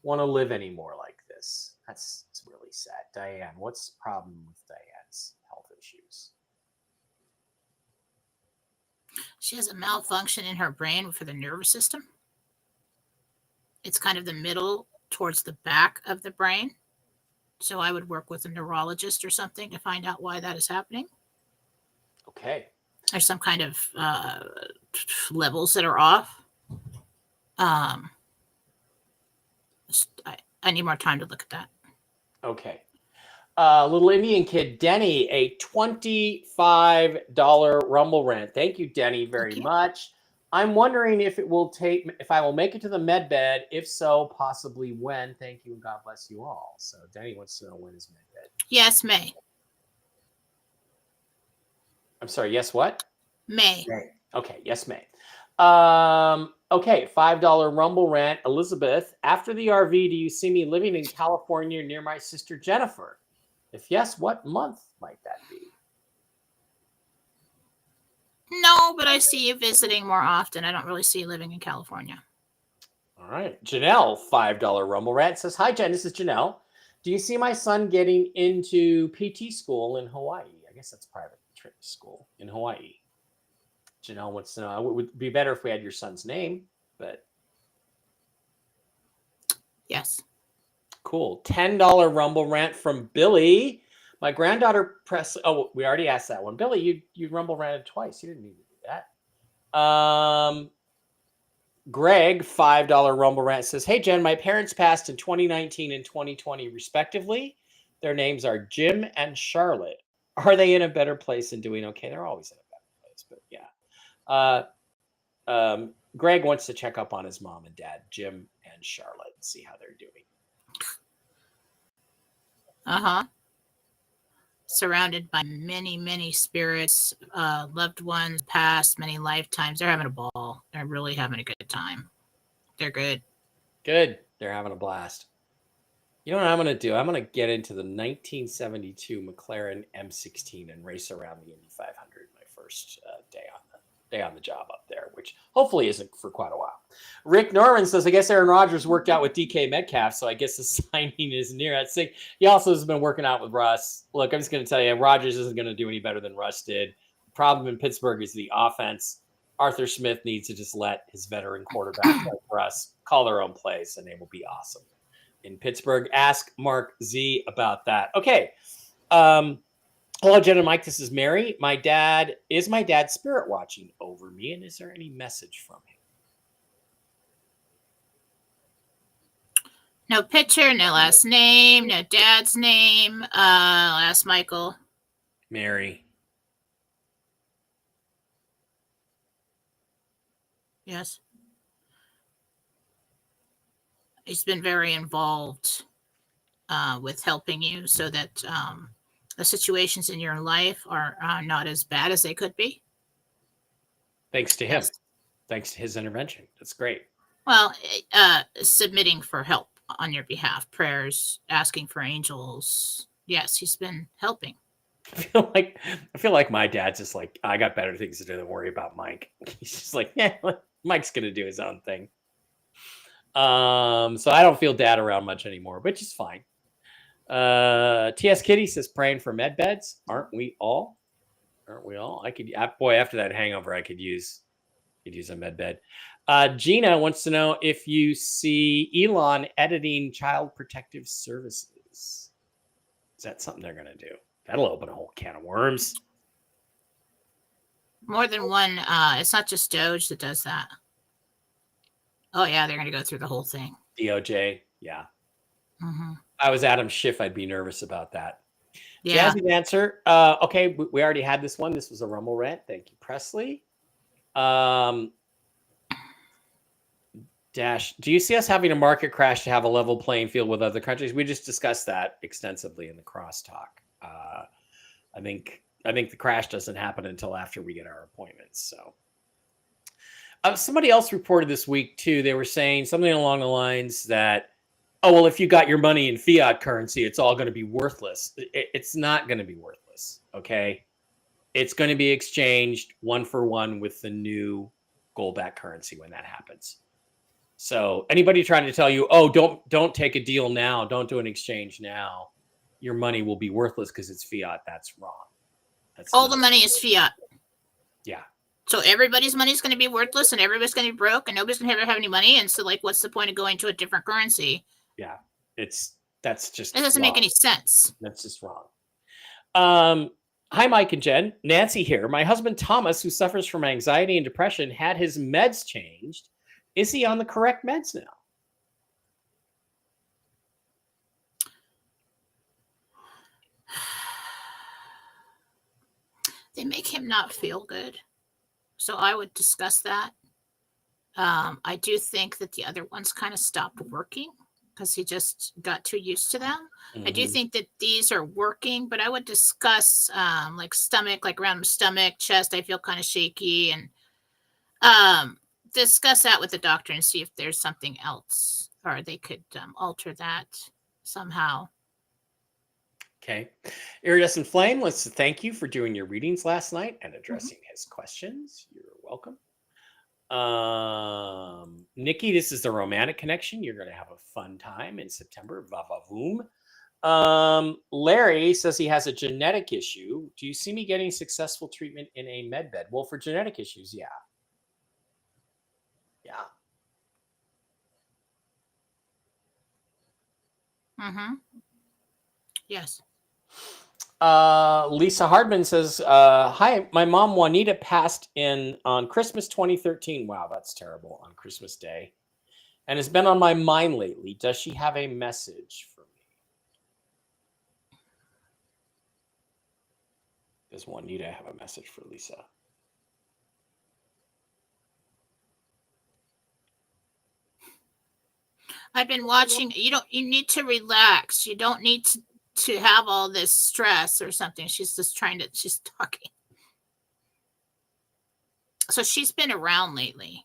want to live anymore like this." That's really sad. Diane, what's the problem with Diane's health issues? She has a malfunction in her brain for the nervous system. It's kind of the middle towards the back of the brain. So I would work with a neurologist or something to find out why that is happening. Okay. There's some kind of levels that are off. I need more time to look at that. Okay. Little Indian kid, Denny, a $25 Rumble Rant. Thank you, Denny, very much. "I'm wondering if I will make it to the med bed. If so, possibly when. Thank you, and God bless you all." So Denny wants to know, when is med bed? Yes, May. I'm sorry, yes, what? May. Okay, yes, May. Okay, $5 Rumble Rant. Elizabeth, "After the RV, do you see me living in California near my sister Jennifer? If yes, what month might that be? No, but I see you visiting more often. I don't really see you living in California. All right. Janelle, $5 Rumble Rat says, "Hi, Jen. This is Janelle. Do you see my son getting into PT school in Hawaii?" I guess that's private school in Hawaii. Janelle wants to know. It would be better if we had your son's name, but Yes. cool. $10 Rumble Rant from Billy. My granddaughter press. Oh, we already asked that one. Billy, you Rumble ranted twice. You didn't need to do that. Greg, $5 Rumble Rant says, "Hey, Jen, my parents passed in 2019 and 2020, respectively. Their names are Jim and Charlotte. Are they in a better place and doing okay?" They're always in a better place, but yeah. Greg wants to check up on his mom and dad, Jim and Charlotte, and see how they're doing. Surrounded by many, many spirits, loved ones past many lifetimes. They're having a ball. They're really having a good time. They're good. Good. They're having a blast. You know what I'm going to do? I'm going to get into the 1972 McLaren M16 and race around the Indy 500 my first day on the job up there, which hopefully isn't for quite a while. Rick Norman says, "I guess Aaron Rodgers worked out with DK Metcalf, so I guess the signing is near." I'd say he also has been working out with Russ. Look, I'm just going to tell you, Rodgers isn't going to do any better than Russ did. The problem in Pittsburgh is the offense. Arthur Smith needs to just let his veteran quarterback like Russ call their own plays, and they will be awesome in Pittsburgh. Ask Mark Z about that. Okay. Hello, Jen and Mike. This is Mary. My dad spirit watching over me, and is there any message from him? No picture, no last name, no dad's name. I'll ask Michael. Mary. Yes. He's been very involved with helping you so that the situations in your life are not as bad as they could be. Thanks to him. Thanks to his intervention. That's great. Well, submitting for help on your behalf, prayers, asking for angels. Yes, he's been helping. I feel like my dad's just like, I got better things to do than worry about Mike. He's just like, yeah, Mike's gonna do his own thing. So I don't feel dad around much anymore, which is fine. TS Kitty says, "Praying for med beds. Aren't we all? I could, boy, after that hangover, I could use a med bed." Gina wants to know if you see Elon editing Child Protective Services. Is that something they're going to do? That'll open a whole can of worms. More than one. It's not just Doge that does that. Oh, yeah, they're going to go through the whole thing. DOJ, yeah. Mm-hmm. I was Adam Schiff. I'd be nervous about that. Yeah. Jazzy answer. Okay, we already had this one. This was a Rumble rant. Thank you, Presley. Dash, do you see us having a market crash to have a level playing field with other countries? We just discussed that extensively in the crosstalk. I think the crash doesn't happen until after we get our appointments. So, somebody else reported this week too. They were saying something along the lines that, "Oh, well, if you got your money in fiat currency, it's all going to be worthless." It's not going to be worthless. Okay, it's going to be exchanged one for one with the new gold-backed currency when that happens. So anybody trying to tell you, "Oh, don't take a deal now, don't do an exchange now, your money will be worthless because it's fiat," that's wrong. That's all the money is fiat. Yeah. So everybody's money is going to be worthless, and everybody's going to be broke, and nobody's going to ever have any money. And so, like, what's the point of going to a different currency? Yeah, that's just it doesn't wrong. Make any sense. That's just wrong. Hi, Mike and Jen. Nancy here. My husband Thomas, who suffers from anxiety and depression, had his meds changed. Is he on the correct meds now? They make him not feel good. So I would discuss that. I do think that the other ones kind of stopped working because he just got too used to them. Mm-hmm. I do think that these are working, but I would discuss like stomach, like around the stomach, chest. I feel kind of shaky, and discuss that with the doctor and see if there's something else or they could alter that somehow. Okay. Iridescent Flame, let's thank you for doing your readings last night and addressing his questions. You're welcome. Nikki, this is the romantic connection. You're going to have a fun time in September. Va-va-voom. Larry says he has a genetic issue. Do you see me getting successful treatment in a med bed? Well, for genetic issues, yeah. Yeah. Yes. Lisa Hardman says, hi, my mom Juanita passed in on Christmas 2013. Wow, that's terrible, on Christmas Day. And has been on my mind lately. Does she have a message for me? Does Juanita have a message for Lisa? I've been watching. You need to relax. You don't need to have all this stress or something. She's just she's talking. So she's been around lately.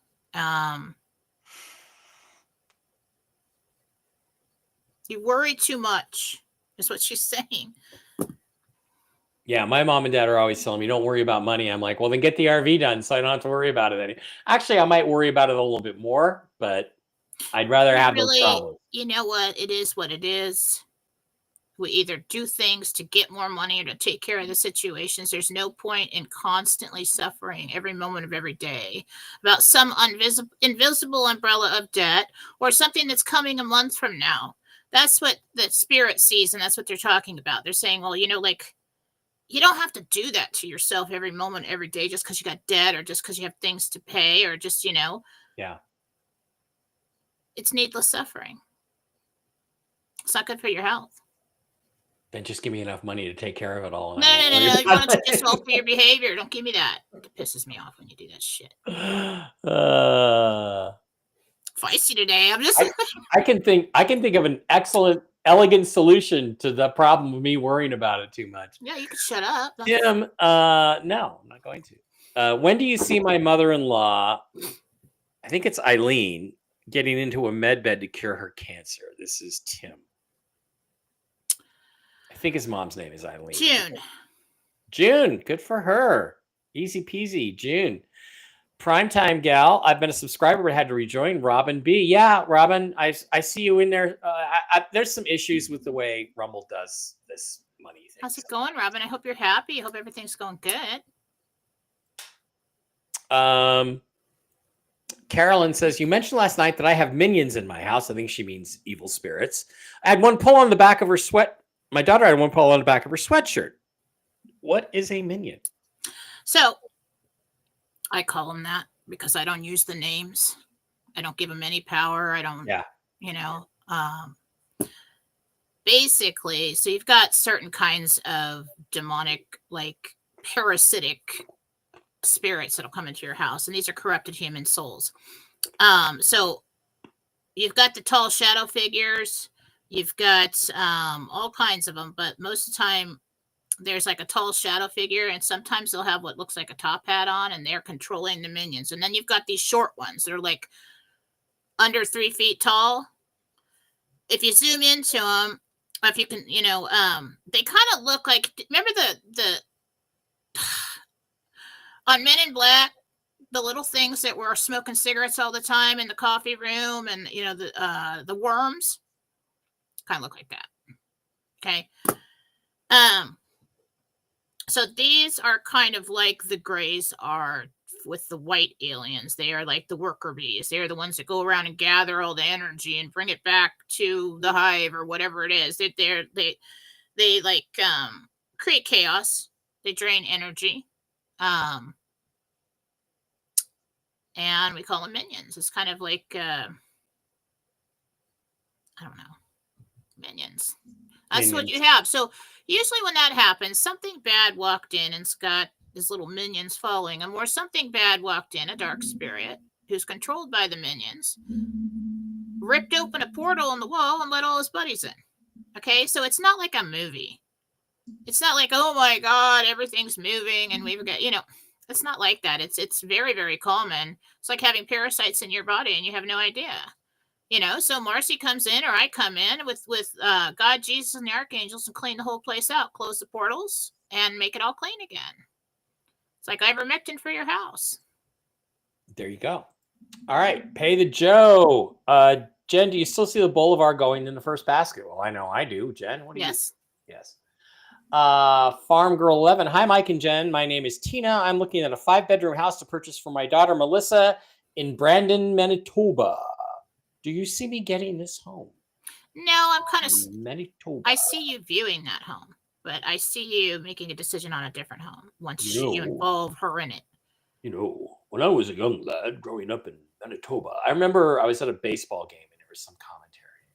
You worry too much, is what she's saying. Yeah, my mom and dad are always telling me, don't worry about money. I'm like, well, then get the RV done so I don't have to worry about it. Actually, I might worry about it a little bit more, but I'd rather have those problems. You know what? It is what it is. We either do things to get more money or to take care of the situations. There's no point in constantly suffering every moment of every day about some invisible umbrella of debt or something that's coming a month from now. That's what the spirit sees, and that's what they're talking about. They're saying, well, you don't have to do that to yourself every moment, every day, just because you got debt or just because you have things to pay or just, Yeah. It's needless suffering. It's not good for your health. Then just give me enough money to take care of it all. No. You want to just alter your behavior. Don't give me that. It pisses me off when you do that shit. Feisty today. I'm just. I can think of an excellent, elegant solution to the problem of me worrying about it too much. Yeah, you could shut up. Jim, no, I'm not going to. When do you see my mother-in-law? I think it's Eileen getting into a med bed to cure her cancer. This is Tim. I think his mom's name is Eileen. June. Good for her. Easy peasy. June. Primetime gal. I've been a subscriber but had to rejoin. Robin B. Yeah, Robin, I see you in there. There's some issues with the way Rumble does this money thing. How's it going, Robin? I hope you're happy. I hope everything's going good. Carolyn says, you mentioned last night that I have minions in my house. I think she means evil spirits. I had one pull on the back of her My daughter had one pull on the back of her sweatshirt. What is a minion? So I call them that because I don't use the names. I don't give them any power. I don't, basically, so you've got certain kinds of demonic, like parasitic spirits that'll come into your house, and these are corrupted human souls. So you've got the tall shadow figures, you've got all kinds of them, but most of the time there's like a tall shadow figure, and sometimes they'll have what looks like a top hat on, and they're controlling the minions. And then you've got these short ones that are like under 3 feet tall. If you zoom into them, if you can, they kind of look like, remember the on Men in Black, the little things that were smoking cigarettes all the time in the coffee room, and the worms kind of look like that. Okay. So these are kind of like the grays are with the white aliens. They are like the worker bees. They're the ones that go around and gather all the energy and bring it back to the hive or whatever it is. They like create chaos. They drain energy. And we call them minions. It's kind of like I don't know, minions. That's what you have. So usually when that happens, something bad walked in and's got his little minions following him, or something bad walked in, a dark spirit who's controlled by the minions, ripped open a portal in the wall and let all his buddies in. Okay, so it's not like a movie. It's not like, oh my God, everything's moving and we've got, it's not like that. It's very, very common. It's like having parasites in your body and you have no idea. So Marcy comes in, or I come in with God, Jesus, and the archangels and clean the whole place out, close the portals, and make it all clean again. It's like ivermectin for your house. There you go. All right, pay the Joe. Jen, do you still see the Boulevard going in the first basket? Well, I know I do. Jen, what do you? Yes. Yes. Farm Girl 11. Hi, Mike and Jen. My name is Tina. I'm looking at a 5-bedroom house to purchase for my daughter Melissa in Brandon, Manitoba. Do you see me getting this home? No, I'm kind of. Manitoba. I see you viewing that home, but I see you making a decision on a different home once you involve her in it. When I was a young lad growing up in Manitoba, I remember I was at a baseball game and there was some commentary.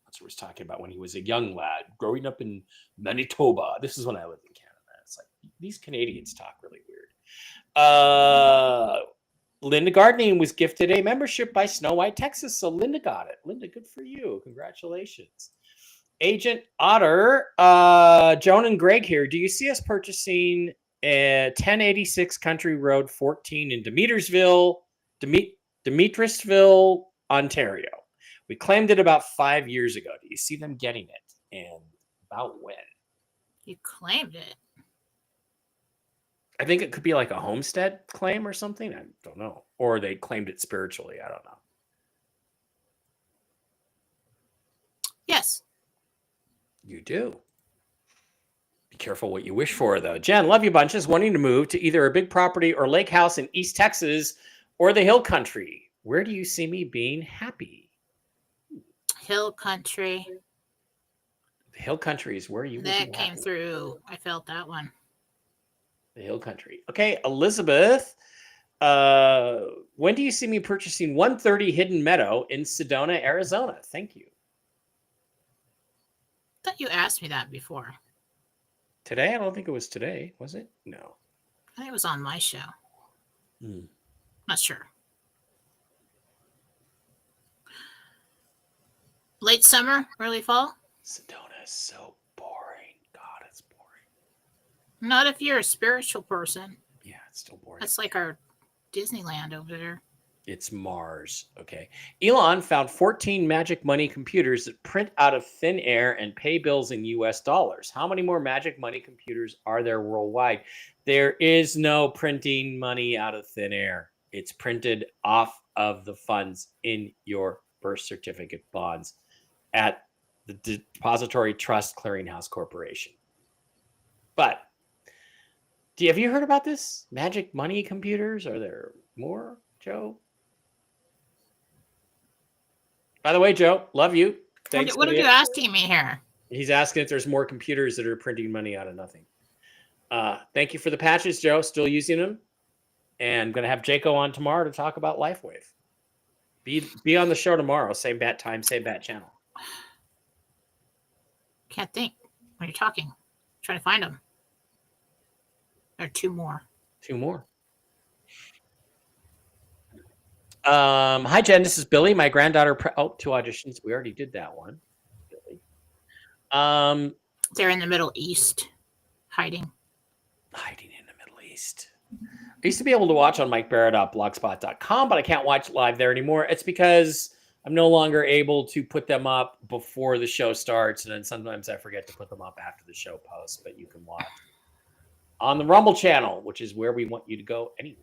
That's what he was talking about when he was a young lad growing up in Manitoba. This is when I lived in Canada. It's like these Canadians talk really weird. Linda Gardening was gifted a membership by Snow White, Texas. So Linda got it. Linda, good for you. Congratulations. Agent Otter, Joan and Greg here. Do you see us purchasing 1086 Country Road 14 in Demetrisville, Ontario? We claimed it about 5 years ago. Do you see them getting it? And about when? You claimed it. I think it could be like a homestead claim or something. I don't know. Or they claimed it spiritually. I don't know. Yes. You do. Be careful what you wish for, though. Jen, love you bunches, wanting to move to either a big property or lake house in East Texas or the hill country. Where do you see me being happy? Hill country. The hill country is where you that came happy. Through. I felt that one. The hill country. Okay, Elizabeth. When do you see me purchasing 130 Hidden Meadow in Sedona, Arizona? Thank you. I thought you asked me that before. Today? I don't think it was today, was it? No. I think it was on my show. Not sure. Late summer, early fall? Sedona is so boring. God, it's boring. Not if you're a spiritual person. Yeah, it's still boring. That's like our Disneyland over there. It's Mars. Okay. Elon found 14 magic money computers that print out of thin air and pay bills in US dollars. How many more magic money computers are there worldwide? There is no printing money out of thin air. It's printed off of the funds in your birth certificate bonds at the Depository Trust Clearinghouse Corporation. But have you heard about this? Magic money computers? Are there more, Joe? By the way, Joe, love you. Thanks. What are you asking me here? He's asking if there's more computers that are printing money out of nothing. Thank you for the patches, Joe. Still using them. And I'm going to have Jaco on tomorrow to talk about LifeWave. Be on the show tomorrow. Same bat time, same bat channel. Can't think when you're talking. Trying to find them. There are two more. Hi, Jen. This is Billy. My granddaughter. 2 auditions. We already did that one. Billy. They're in the Middle East, hiding in the Middle East. I used to be able to watch on MikeBarrett.blogspot.com, but I can't watch live there anymore. It's because I'm no longer able to put them up before the show starts, and then sometimes I forget to put them up after the show posts. But you can watch on the Rumble channel, which is where we want you to go anyway.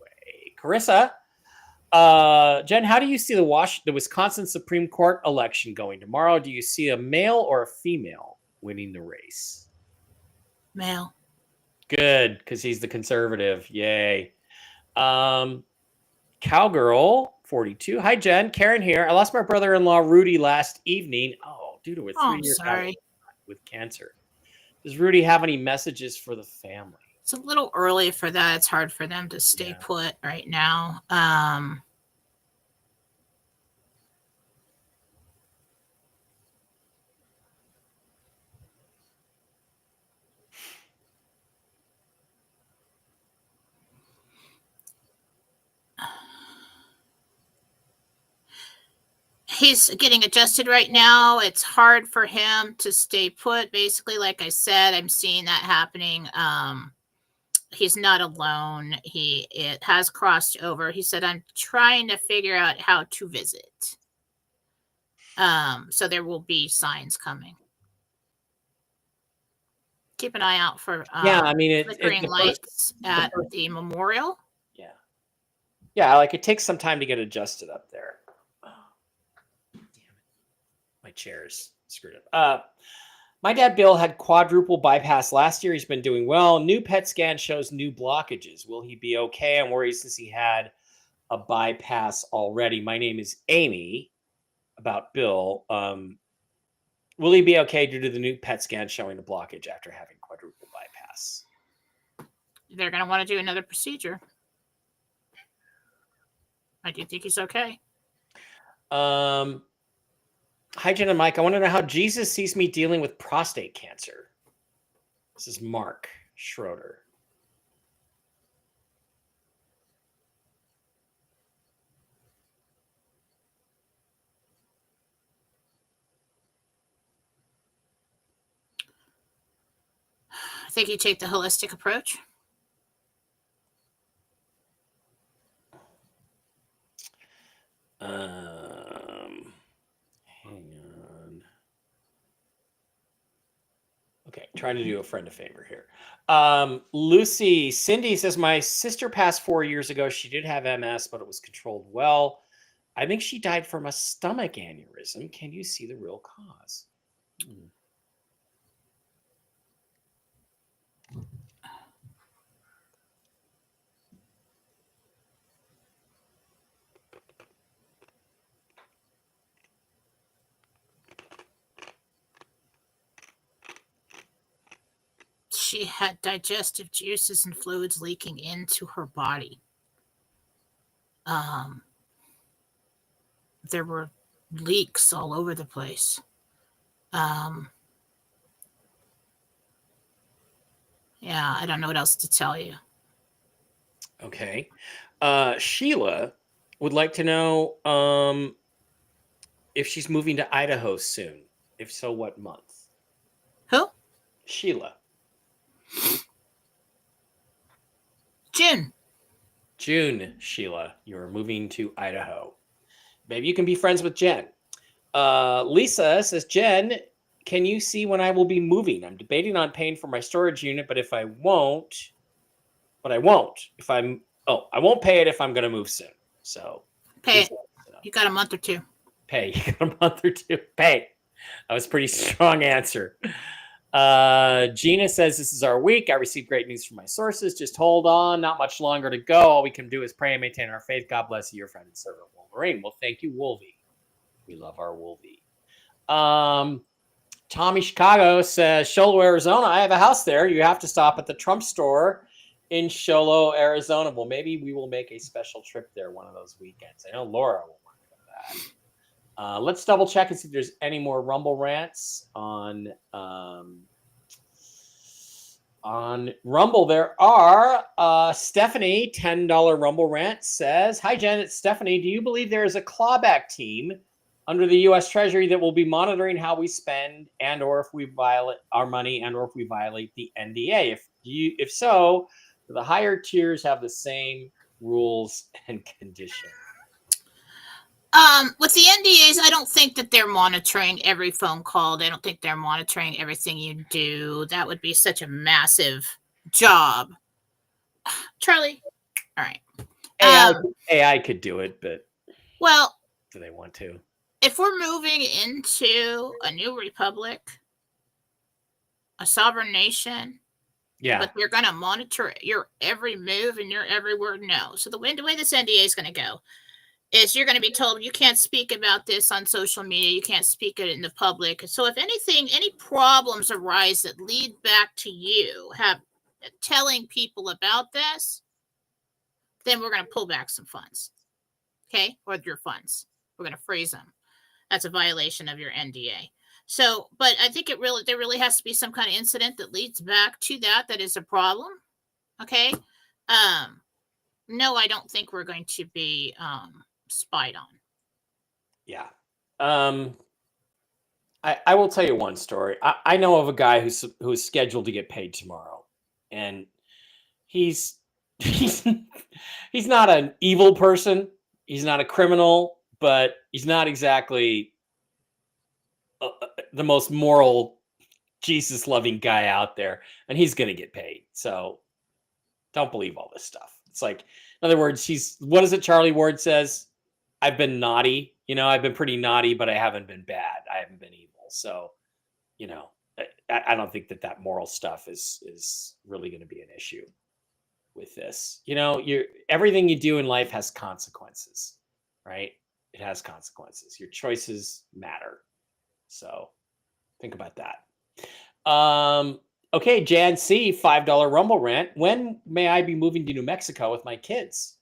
Carissa. Jen, how do you see the Wisconsin Supreme Court election going tomorrow? Do you see a male or a female winning the race? Male. Good, because he's the conservative. Yay. Cowgirl 42. Hi, Jen. Karen here. I lost my brother-in-law Rudy last evening. Oh, due to a 3-year battle with cancer. Does Rudy have any messages for the family? It's a little early for that. It's hard for them to stay put right now. He's getting adjusted right now. It's hard for him to stay put. Basically, like I said, I'm seeing that happening. He's not alone. It has crossed over. He said, I'm trying to figure out how to visit. So there will be signs coming. Keep an eye out for Yeah, I mean, flickering lights at the memorial. Yeah. Yeah, like it takes some time to get adjusted up there. Oh, damn it. My chair's screwed up. My dad Bill had quadruple bypass last year. He's been doing well. New PET scan shows new blockages. Will he be okay? I'm worried since he had a bypass already. My name is Amy. About Bill. Will he be okay due to the new PET scan showing a blockage after having quadruple bypass? They're going to want to do another procedure. I do think he's okay. Hi, Jen and Mike. I want to know how Jesus sees me dealing with prostate cancer. This is Mark Schroeder. I think you take the holistic approach. Hang on. Okay, trying to do a friend a favor here. Cindy says, my sister passed 4 years ago. She did have MS, but it was controlled well. I think she died from a stomach aneurysm. Can you see the real cause? She had digestive juices and fluids leaking into her body. There were leaks all over the place. Yeah, I don't know what else to tell you. Okay. Sheila would like to know if she's moving to Idaho soon. If so, what month? Who? Sheila. June. June, Sheila. You're moving to Idaho. Maybe you can be friends with Jen. Lisa says, Jen, can you see when I will be moving? I'm debating on paying for my storage unit, but I won't pay it if I'm going to move soon. So pay it. You got a month or two. Pay. You got a month or two. Pay. That was a pretty strong answer. Gina says, this is our week. I received great news from my sources. Just hold on. Not much longer to go. All we can do is pray and maintain our faith. God bless you, your friend and servant, Wolverine. Well, thank you, Wolvie. We love our Wolvie. Tommy Chicago says, Sholo, Arizona. I have a house there. You have to stop at the Trump store in Sholo, Arizona. Well, maybe we will make a special trip there one of those weekends. I know Laura will want to go to that. Let's double check and see if there's any more Rumble rants on Rumble. There are. Stephanie, $10 Rumble rant says, hi, Jen, it's Stephanie. Do you believe there is a clawback team under the U.S. Treasury that will be monitoring how we spend and or if we violate our money and or if we violate the NDA? If so, do the higher tiers have the same rules and conditions? With the NDAs, I don't think that they're monitoring every phone call. They don't think they're monitoring everything you do. That would be such a massive job. Charlie, all right. AI could do it, but well, do they want to? If we're moving into a new republic, a sovereign nation, yeah, but they're going to monitor your every move and your every word, no. So the way this NDA is going to go is you're going to be told you can't speak about this on social media. You can't speak it in the public. So if anything, any problems arise that lead back to you telling people about this, then we're going to pull back some funds. Okay? Or your funds. We're going to freeze them. That's a violation of your NDA. So, but I think there really has to be some kind of incident that leads back to that is a problem. Okay? No, I don't think we're going to be spied on. Yeah. I will tell you one story. I know of a guy who's scheduled to get paid tomorrow, and he's not an evil person. He's not a criminal, but he's not exactly the most moral, Jesus-loving guy out there, and he's going to get paid. So don't believe all this stuff. It's like, in other words, what is it Charlie Ward says? I've been naughty. I've been pretty naughty, but I haven't been bad. I haven't been evil. So, I don't think that moral stuff is really going to be an issue with this. Everything you do in life has consequences, right? It has consequences. Your choices matter. So think about that. Okay, Jan C, $5 Rumble rant. When may I be moving to New Mexico with my kids?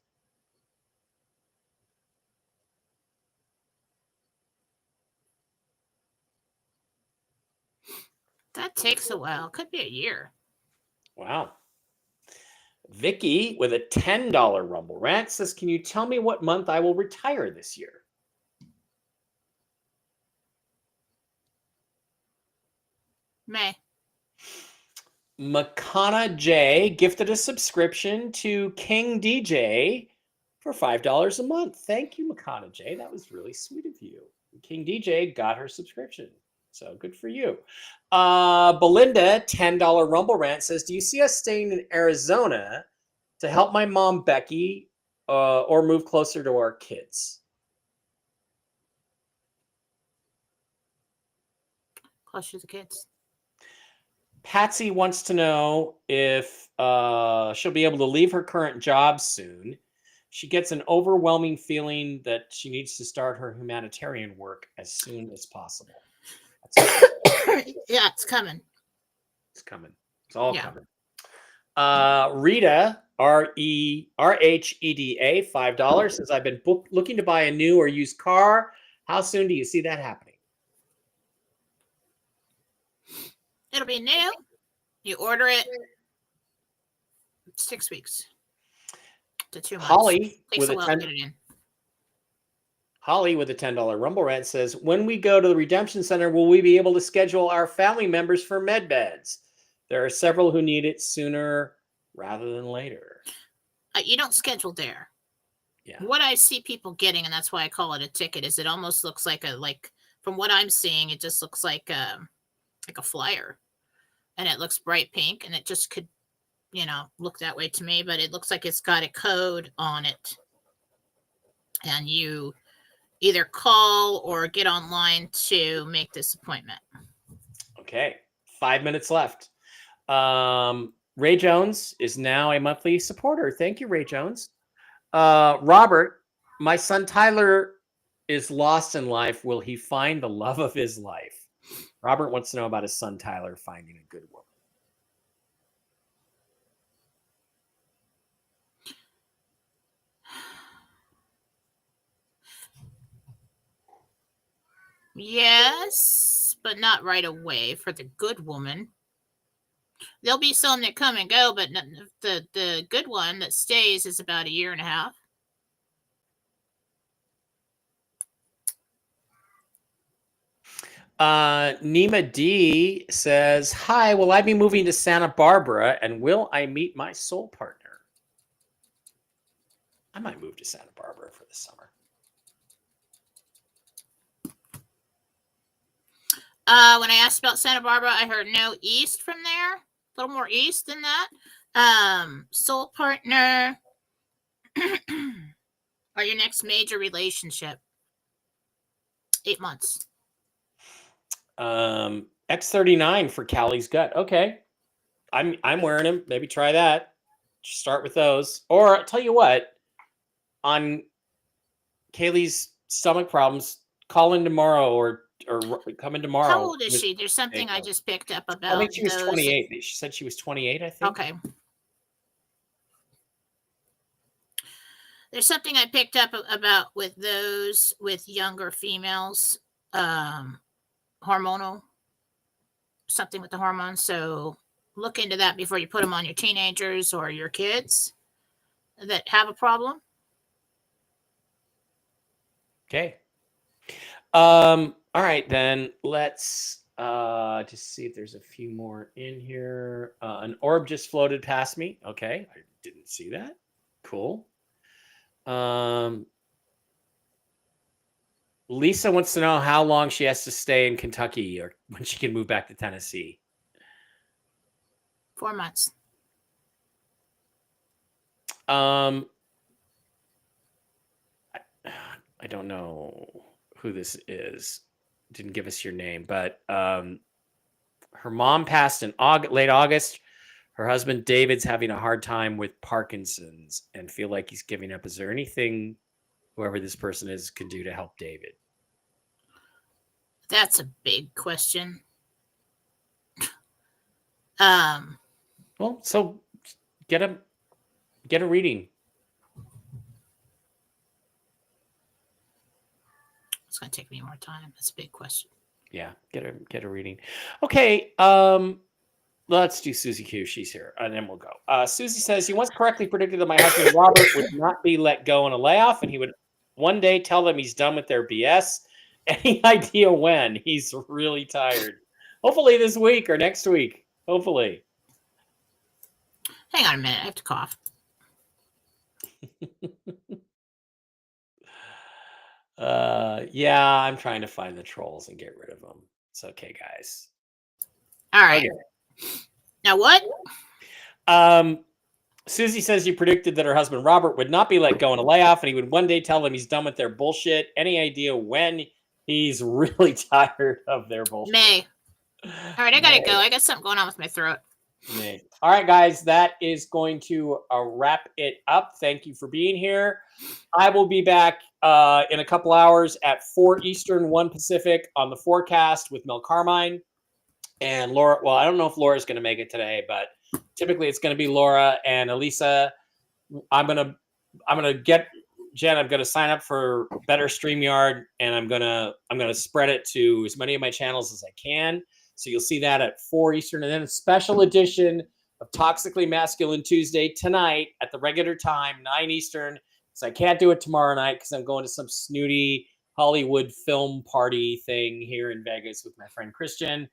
That takes a while. Could be a year. Wow. Vicky with a $10 Rumble rant says, can you tell me what month I will retire this year? May. Makana J gifted a subscription to King DJ for $5 a month. Thank you, Makana J. That was really sweet of you. King DJ got her subscription. So good for you. Belinda, $10 Rumble rant says, do you see us staying in Arizona to help my mom, Becky, or move closer to our kids? Closer to the kids. Patsy wants to know if she'll be able to leave her current job soon. She gets an overwhelming feeling that she needs to start her humanitarian work as soon as possible. Yeah, it's coming. It's coming. It's all coming. Rita, RHEDA, $5 says, I've been looking to buy a new or used car. How soon do you see that happening? It'll be new. You order it 6 weeks to 2 months. Holly Takes a while to get it in. Holly with a $10 Rumble rant says, when we go to the Redemption Center, will we be able to schedule our family members for med beds? There are several who need it sooner rather than later. You don't schedule there. Yeah. What I see people getting, and that's why I call it a ticket, is it almost looks like from what I'm seeing, it just looks like a flyer, and it looks bright pink, and it just could, look that way to me, but it looks like it's got a code on it, and you either call or get online to make this appointment. Okay, 5 minutes left. Ray Jones is now a monthly supporter. Thank you, Ray Jones. Robert, my son Tyler is lost in life. Will he find the love of his life? Robert wants to know about his son Tyler finding a good woman. Yes, but not right away for the good woman. There'll be some that come and go, but the good one that stays is about 1.5 years. Nima D says, hi, will I be moving to Santa Barbara and will I meet my soul partner? I might move to Santa Barbara for the summer. When I asked about Santa Barbara, I heard no east from there. A little more east than that. Soul partner or your next major relationship. 8 months. X39 for Callie's gut. Okay. I'm wearing them. Maybe try that. Just start with those. Or I'll tell you what, on Kaylee's stomach problems, call in tomorrow or come in tomorrow. How old is she? There's something I just picked up about. I think she was 28. She said she was 28, I think. Okay. There's something I picked up about with those with younger females, hormonal, something with the hormones. So look into that before you put them on your teenagers or your kids that have a problem. Okay. All right, then let's just see if there's a few more in here. An orb just floated past me. Okay, I didn't see that. Cool. Lisa wants to know how long she has to stay in Kentucky or when she can move back to Tennessee. 4 months. I don't know who this is. Didn't give us your name, but her mom passed in late August. Her husband David's having a hard time with Parkinson's and feel like he's giving up. Is there anything whoever this person is can do to help David? That's a big question. Well, so get a reading. It's going to take me more time. That's a big question. Yeah, get a reading. Okay, let's do Susie Q. She's here, and then we'll go. Susie says, you once correctly predicted that my husband Robert would not be let go in a layoff, and he would one day tell them he's done with their BS. Any idea when? He's really tired. Hopefully this week or next week. Hopefully. Hang on a minute. I have to cough. Yeah, I'm trying to find the trolls and get rid of them. It's okay, guys. All right. Okay. Now what? Susie says you predicted that her husband Robert would not be let go in a layoff and he would one day tell them he's done with their bullshit. Any idea when? He's really tired of their bullshit. May. All right, I gotta go. I got something going on with my throat. May. All right, guys, that is going to wrap it up. Thank you for being here. I will be back in a couple hours at 4 Eastern, 1 Pacific on the forecast with Mel Carmine and Laura. Well, I don't know if Laura's going to make it today, but typically it's going to be Laura and Elisa. I'm gonna get Jen. I'm gonna sign up for Better StreamYard, and I'm gonna spread it to as many of my channels as I can. So you'll see that at 4 Eastern, and then a special edition of Toxically Masculine Tuesday tonight at the regular time, 9 Eastern. So I can't do it tomorrow night because I'm going to some snooty Hollywood film party thing here in Vegas with my friend Christian,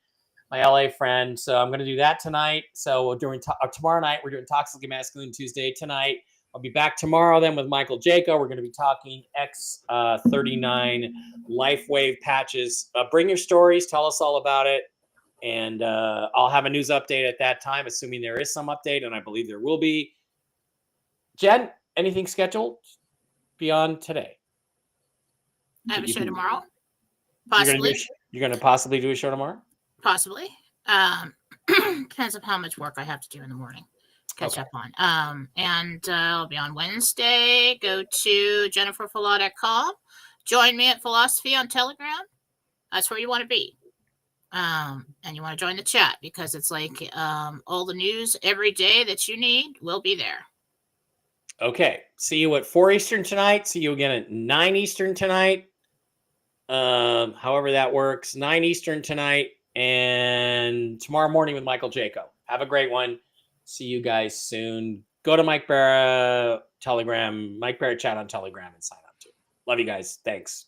my LA friend. So I'm going to do that tonight. So during tomorrow night, we're doing Toxically Masculine Tuesday tonight. I'll be back tomorrow then with Michael Jaco. We're going to be talking X39 LifeWave patches. Bring your stories. Tell us all about it. And I'll have a news update at that time, assuming there is some update, and I believe there will be. Jen, anything scheduled beyond today? I have a show tomorrow. Possibly. You're going to possibly do a show tomorrow? Possibly. Depends on how much work I have to do in the morning. Catch up on. And I'll be on Wednesday. Go to jenniferfallawsophy.com. Join me at Fallawsophy on Telegram. That's where you want to be. And you want to join the chat because it's like all the news every day that you need will be there. Okay. See you at 4 Eastern tonight. See you again at 9 Eastern tonight. However that works. 9 Eastern tonight. And tomorrow morning with Michael Jaco. Have a great one. See you guys soon. Go to Mike Barra Telegram, Mike Barra chat on Telegram and sign up too. Love you guys. Thanks.